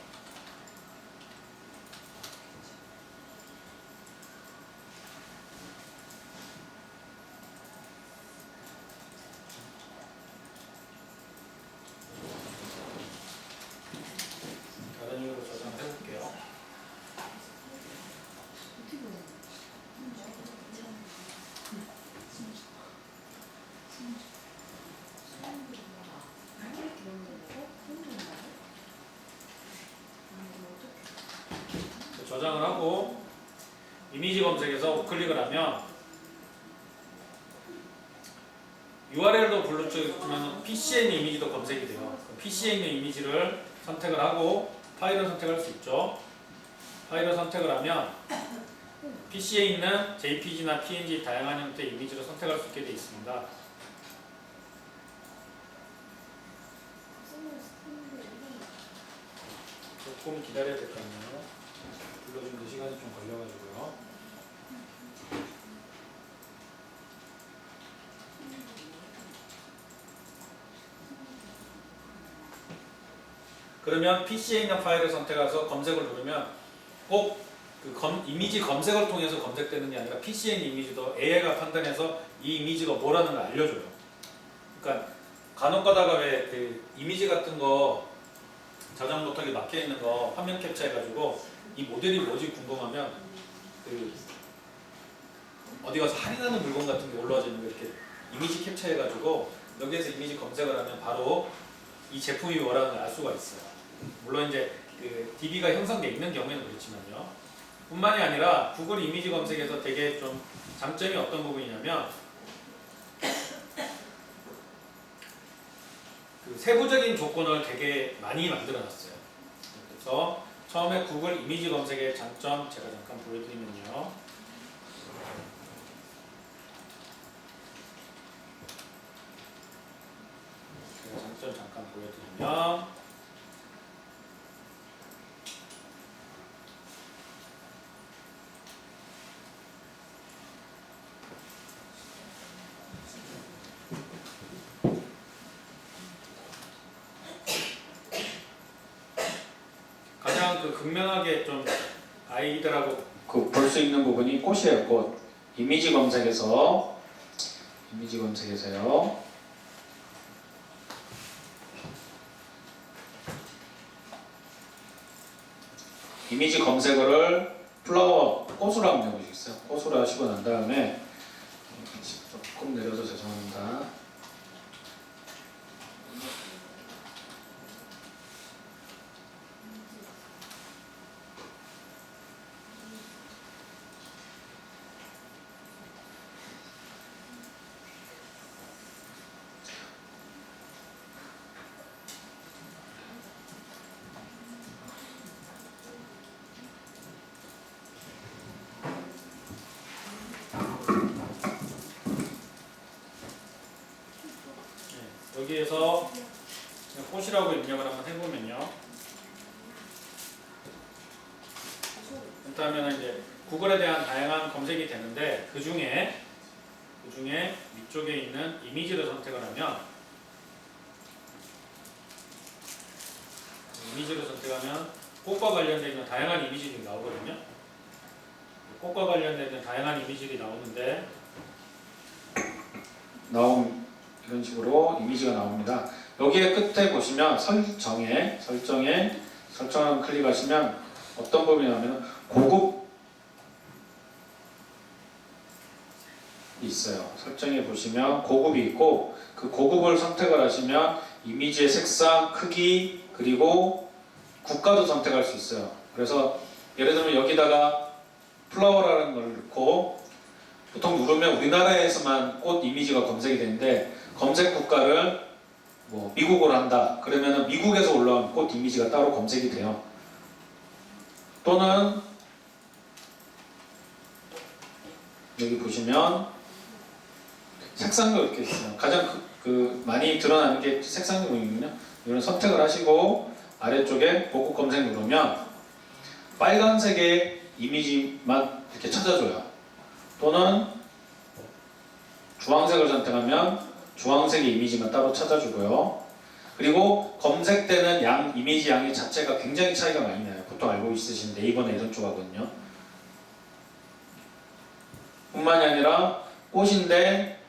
저장을 하고 이미지 검색에서 우클릭을 하면 URL도 불러주면 PC에 있는 이미지도 검색이 돼요. PC에 있는 이미지를 선택을 하고 파일을 선택할 수 있죠. 파일을 선택을 하면 PC에 있는 JPG나 PNG 다양한 형태의 이미지를 선택할 수 있게 되어 있습니다. 조금 기다려야 될 것 같네요. 불러주는데 시간이 좀 걸려가지고요. 그러면 PC에 있는 파일을 선택해서 검색을 누르면 꼭 그 이미지 검색을 통해서 검색되는 게 아니라 PC에 있는 이미지도 AI가 판단해서 이 이미지가 뭐라는 걸 알려줘요. 그러니까 간혹 가다가 왜 그 이미지 같은 거 저장 못하게 막혀 있는 거 화면 캡처해가지고 이 모델이 뭐지 궁금하면 그 어디 가서 할인하는 물건 같은 게 올라와져 있는 거 이렇게 이미지 캡처해가지고 여기에서 이미지 검색을 하면 바로 이 제품이 뭐라는 걸 알 수가 있어요. 물론 이제 그 DB가 형성되어 있는 경우에는 그렇지만요. 뿐만이 아니라 구글 이미지 검색에서 되게 좀 장점이 어떤 부분이냐면 그 세부적인 조건을 되게 많이 만들어 놨어요. 그래서 처음에 구글 이미지 검색의 장점 제가 잠깐 보여드리면요. 제가 장점 잠깐 보여드리면 가장 그 극명하게 좀 아이들하고 그 볼 수 있는 부분이 꽃이에요. 꽃. 이미지 검색에서요. 이미지 검색어를 플라워 꽃으로 한번 해보시겠어요? 꽃으로 하시고 난 다음에 조금 내려서 죄송합니다. 여기에서 꽃이라고 입력을 한번 해보면요. 그렇다면 이제 구글에 대한 다양한 검색이 되는데 그 중에 위쪽에 있는 이미지를 선택을 하면 꽃과 관련되어 있는 다양한 이미지들이 나오거든요. 꽃과 관련되어 있는 다양한 이미지들이 나오는데 이런 식으로 이미지가 나옵니다. 여기에 끝에 보시면 설정을 클릭하시면 어떤 부분이냐면 고급이 있어요. 설정에 보시면 고급이 있고 그 고급을 선택을 하시면 이미지의 색상, 크기 그리고 국가도 선택할 수 있어요. 그래서 예를 들면 여기다가 플라워라는 걸 넣고 보통 누르면 우리나라에서만 꽃 이미지가 검색이 되는데 검색 국가를 뭐 미국으로 한다 그러면 미국에서 올라온 꽃 이미지가 따로 검색이 돼요. 또는 여기 보시면 색상도 이렇게 있어요. 가장 많이 드러나는 게 색상 부분이거든요. 이런 선택을 하시고 아래쪽에 고급 검색 누르면 빨간색의 이미지만 이렇게 찾아줘요. 또는 주황색을 선택하면 주황색의 이미지만 따로 찾아주고요. 그리고 검색되는 이미지 양의 자체가 굉장히 차이가 많이 나요. 보통 알고 있으신 네이버나 이런 쪽 하거든요. 뿐만이 아니라 꽃인데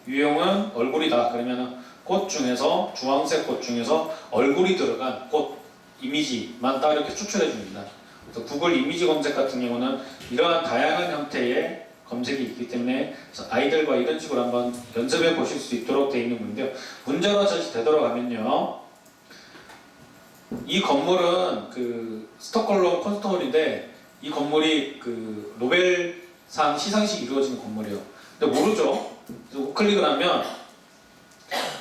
유형은 얼굴이다. 그러면 꽃 중에서 주황색 꽃 중에서 얼굴이 들어간 꽃 이미지만 따로 이렇게 추출해 줍니다. 그래서 구글 이미지 검색 같은 경우는 이러한 다양한 형태의 검색이 있기 때문에 아이들과 이런 식으로 한번 연습해 보실 수 있도록 되어 있는 건데요. 문제로 다시 되돌아가면요. 이 건물은 그 스톡홀름 콘스톨인데 이 건물이 그 노벨상 시상식이 이루어지는 건물이에요. 근데 모르죠. 그래서 우클릭을 하면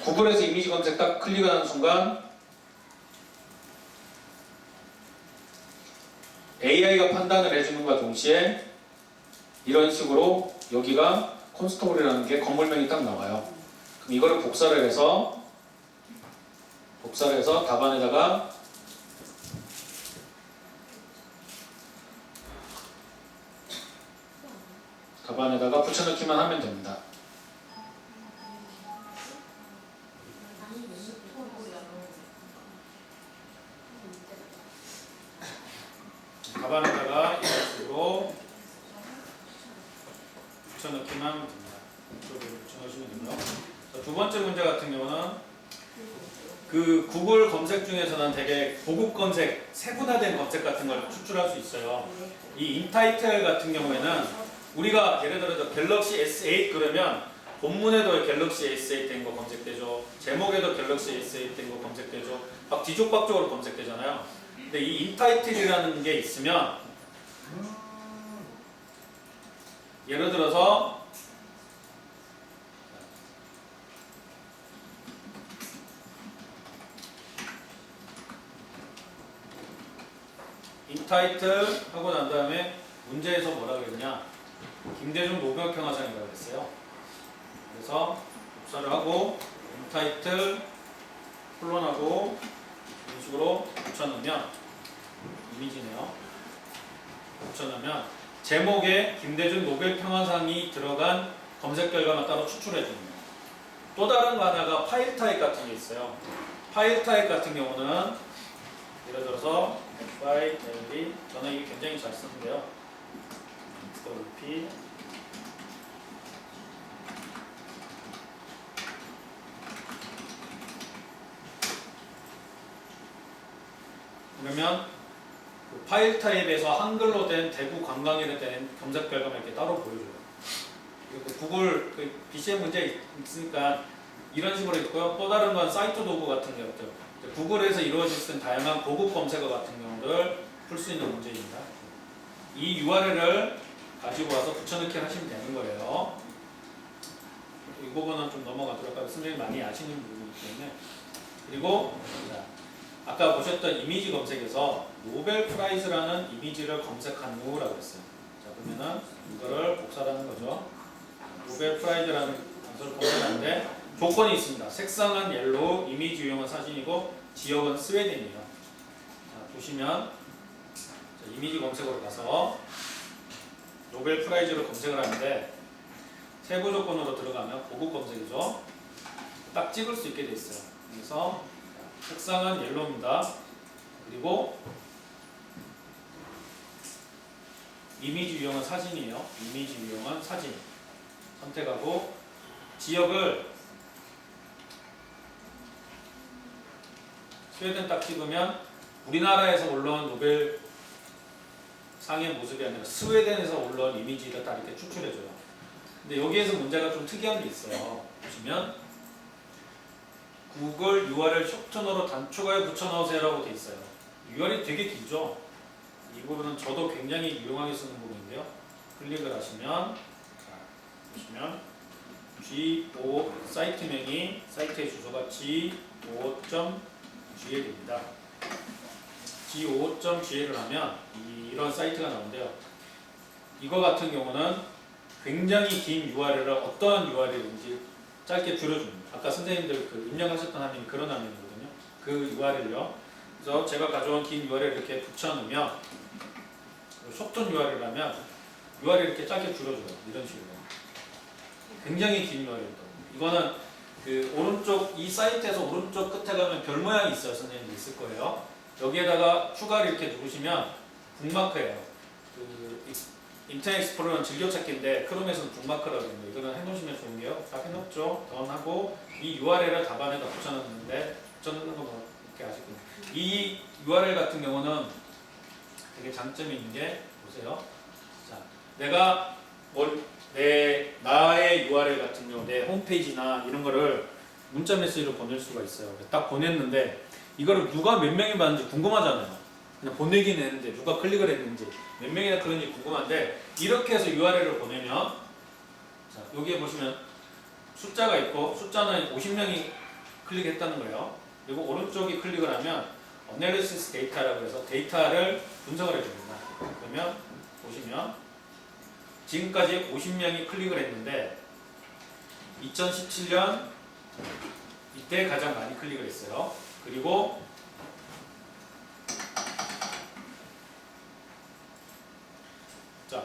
구글에서 이미지 검색 딱 클릭을 하는 순간 AI가 판단을 해주는과 동시에 이런 식으로 여기가 콘스토블이라는 게 건물명이 딱 나와요. 그럼 이거를 복사를 해서 답안에다가 붙여넣기만 하면 됩니다. 답안에다가 이런 식으로 붙여넣기만 하면 됩니다. 이쪽으로 붙여넣으시면 되고요. 자, 두 번째 문제 같은 경우는 그 구글 검색 중에서는 되게 고급 검색, 세분화된 검색 같은 걸 추출할 수 있어요. 이 인타이틀 같은 경우에는 우리가 예를 들어서 갤럭시 S8 그러면 본문에도 갤럭시 S8 된 거 검색되죠. 제목에도 갤럭시 S8 된 거 검색되죠. 막 뒤쪽박쪽으로 검색되잖아요. 근데 이 인타이틀이라는 게 있으면 예를 들어서 인타이틀 하고 난 다음에 문제에서 뭐라고 그랬냐, 김대중 노병평화상이라고 그랬어요. 그래서 복사를 하고 인타이틀 콜론하고 이런 식으로 붙여넣으면 이미지네요. 붙여넣으면 제목에 김대중 노벨평화상이 들어간 검색 결과만 따로 추출해 줍니다. 또 다른 거 하나가 파일 타입 같은 게 있어요. 파일 타입 같은 경우는 예를 들어서 파일 갤러리, 저는 이게 굉장히 잘 쓰는데요. XWP 그러면 그 파일 타입에서 한글로 된 대구 관광일에 된 검색 결과만 이렇게 따로 보여줘요. 그리고 구글 그 BCM 문제 있으니까 이런 식으로 있고요. 또 다른 건 사이트 도구 같은 게 없죠. 구글에서 이루어질 수 있는 다양한 고급 검색어 같은 경우를 풀 수 있는 문제입니다. 이 URL을 가지고 와서 붙여넣기 하시면 되는 거예요. 이 부분은 좀 넘어가도록 하고 선생님이 많이 아시는 부분이기 때문에. 그리고 자, 아까 보셨던 이미지 검색에서 노벨 프라이즈라는 이미지를 검색한 후라고 했어요. 자, 그러면은 이거를 복사하는 거죠. 노벨 프라이즈라는 단서를 검색하는데 조건이 있습니다. 색상은 옐로우, 이미지 유형은 사진이고 지역은 스웨덴이에요. 자, 보시면 자, 이미지 검색으로 가서 노벨 프라이즈를 검색을 하는데 세부 조건으로 들어가면 고급 검색이죠. 딱 찍을 수 있게 돼 있어요. 그래서 색상은 옐로우입니다. 그리고 이미지 유형은 사진이에요. 이미지 유형은 사진 선택하고 지역을 스웨덴 딱 찍으면 우리나라에서 올라온 노벨 상의 모습이 아니라 스웨덴에서 올라온 이미지를 딱 이렇게 추출해줘요. 근데 여기에서 문제가 좀 특이한 게 있어요. 보시면 구글 URL 숏턴으로 단축하여 붙여넣으세요라고 돼 있어요. URL이 되게 길죠. 이 부분은 저도 굉장히 유용하게 쓰는 부분인데요. 클릭을 하시면 자, 보시면 G5 사이트명이 사이트의 주소가 G5.GL입니다. G5.GL을 하면 이런 사이트가 나오는데요. 이거 같은 경우는 굉장히 긴 URL을 어떠한 URL인지 짧게 줄여줍니다. 아까 선생님들 그 입력하셨던 화면이 그런 화면이거든요. 그 URL요. 그래서 제가 가져온 긴 URL 이렇게 붙여넣으면 숏턴 URL이라면 URL 이렇게 짧게 줄여줘요. 이런 식으로. 굉장히 긴 URL도. 이거는 그 오른쪽 이 사이트에서 오른쪽 끝에 가면 별 모양이 있어요. 선생님들 있을 거예요. 여기에다가 추가를 이렇게 누르시면 북마크예요. 그 인터넷 익스플로러는 즐겨찾기인데 크롬에서는 북마크라고 합니다. 이거는 해놓으시면 좋은 게요. 다 해놓죠. 던하고 이 URL을 답안에다 붙여넣는데 붙여넣는 거 뭐 이렇게 아시거든요. 이 URL 같은 경우는 되게 장점이 있는 게 보세요. 자, 내가 나의 URL 같은 경우 내 홈페이지나 이런 거를 문자 메시지로 보낼 수가 있어요. 딱 보냈는데 이거를 누가 몇 명이 봤는지 궁금하잖아요. 그냥 보내기는 했는데 누가 클릭을 했는지 몇 명이나 그런지 궁금한데 이렇게 해서 URL을 보내면 자 여기에 보시면 숫자가 있고 숫자는 50명이 클릭했다는 거예요. 그리고 오른쪽에 클릭을 하면 Analysis Data라고 해서 데이터를 분석을 해줍니다. 그러면 보시면 지금까지 50명이 클릭을 했는데 2017년 이때 가장 많이 클릭을 했어요. 그리고 자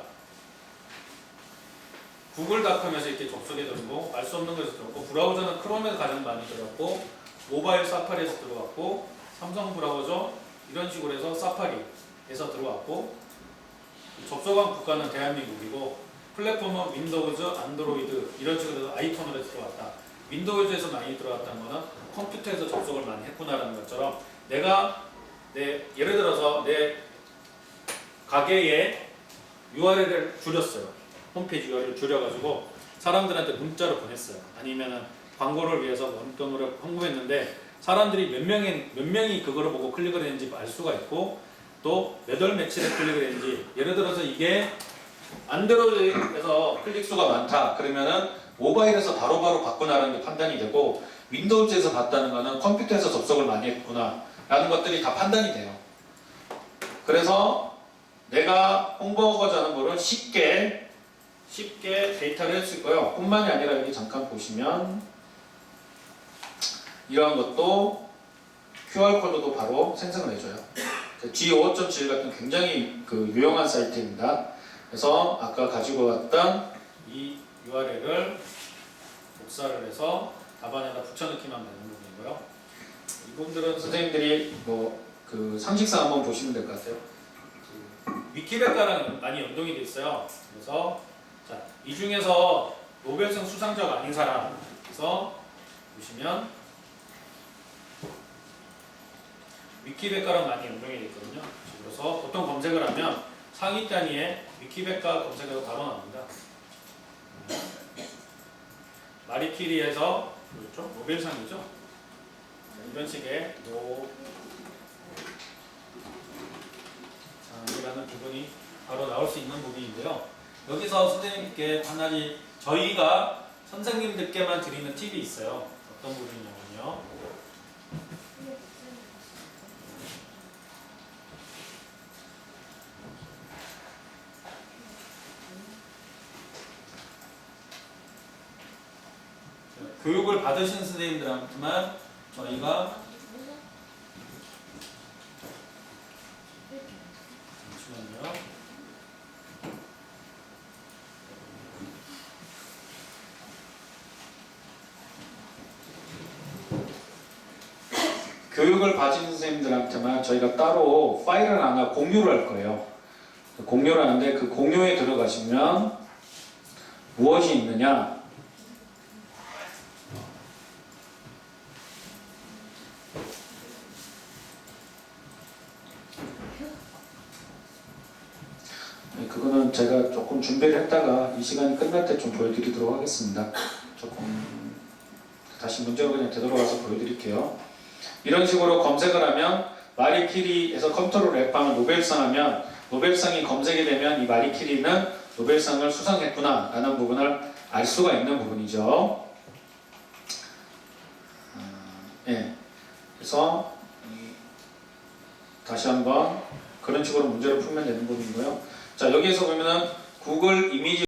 구글닷컴에서 이렇게 접속해 들었고 알 수 없는 것에서 들었고 브라우저는 크롬에서 가장 많이 들었고 모바일 사파리에서 들어왔고 삼성 브라우저 이런 식으로 해서 사파리에서 들어왔고 접속한 국가는 대한민국이고 플랫폼은 윈도우즈, 안드로이드 이런 식으로 해서 아이폰으로 들어왔다. 윈도우즈에서 많이 들어왔다는 거는 컴퓨터에서 접속을 많이 했구나라는 것처럼 내가 예를 들어서 내 가게에 URL을 줄였어요. 홈페이지 URL을 줄여가지고 사람들한테 문자로 보냈어요. 아니면은 광고를 위해서 어떤 거를 홍보했는데 사람들이 몇 명이 그거를 보고 클릭을 했는지 알 수가 있고 또 몇 월 며칠에 클릭을 했는지 예를 들어서 이게 안드로이드에서 클릭 수가 많다 그러면은 모바일에서 바로바로 봤구나라는 게 판단이 되고 윈도우즈에서 봤다는 거는 컴퓨터에서 접속을 많이 했구나 라는 것들이 다 판단이 돼요. 그래서 내가 홍보하고자 하는 거를 쉽게 데이터를 할 수 있고요. 뿐만이 아니라 여기 잠깐 보시면 이러한 것도 QR코드도 바로 생성을 해줘요. G5.7 같은 굉장히 유용한 사이트입니다. 그래서 아까 가지고 왔던 이 URL을 복사를 해서 답안에다 붙여넣기만 되는 부분이고요. 이 부분들은 선생님들이 상식상 한번 보시면 될 것 같아요. 위키백과랑 많이 연동이 돼 있어요. 그래서 자, 이 중에서 노벨상 수상자가 아닌 사람 그래서 보시면 위키백과랑 많이 연동이 돼 있거든요. 그래서 보통 검색을 하면 상위 단위에 위키백과 검색해서 바로 나옵니다. 마리키리에서 그렇죠? 노벨상이죠. 이런 식의 이라는 부분이 바로 나올 수 있는 부분인데요. 여기서 선생님께 하나씩 저희가 선생님들께만 드리는 팁이 있어요. 어떤 부분이냐면요. 교육을 받으신 선생님들한테만 저희가 잠시만요. 교육을 받으신 선생님들한테만 저희가 따로 파일을 하나 공유를 할 거예요. 공유를 하는데 그 공유에 들어가시면 무엇이 있느냐? 그거는 제가 조금 준비를 했다가 이 시간이 끝날 때 좀 보여드리도록 하겠습니다. 조금 다시 문제로 그냥 되돌아가서 보여드릴게요. 이런 식으로 검색을 하면 마리키리에서 컴퓨터로 랩하면 노벨상 하면 노벨상이 검색이 되면 이 마리키리는 노벨상을 수상했구나 라는 부분을 알 수가 있는 부분이죠. 예. 그래서 다시 한번 그런 식으로 문제를 풀면 되는 부분이고요. 자, 여기에서 보면은 구글 이미지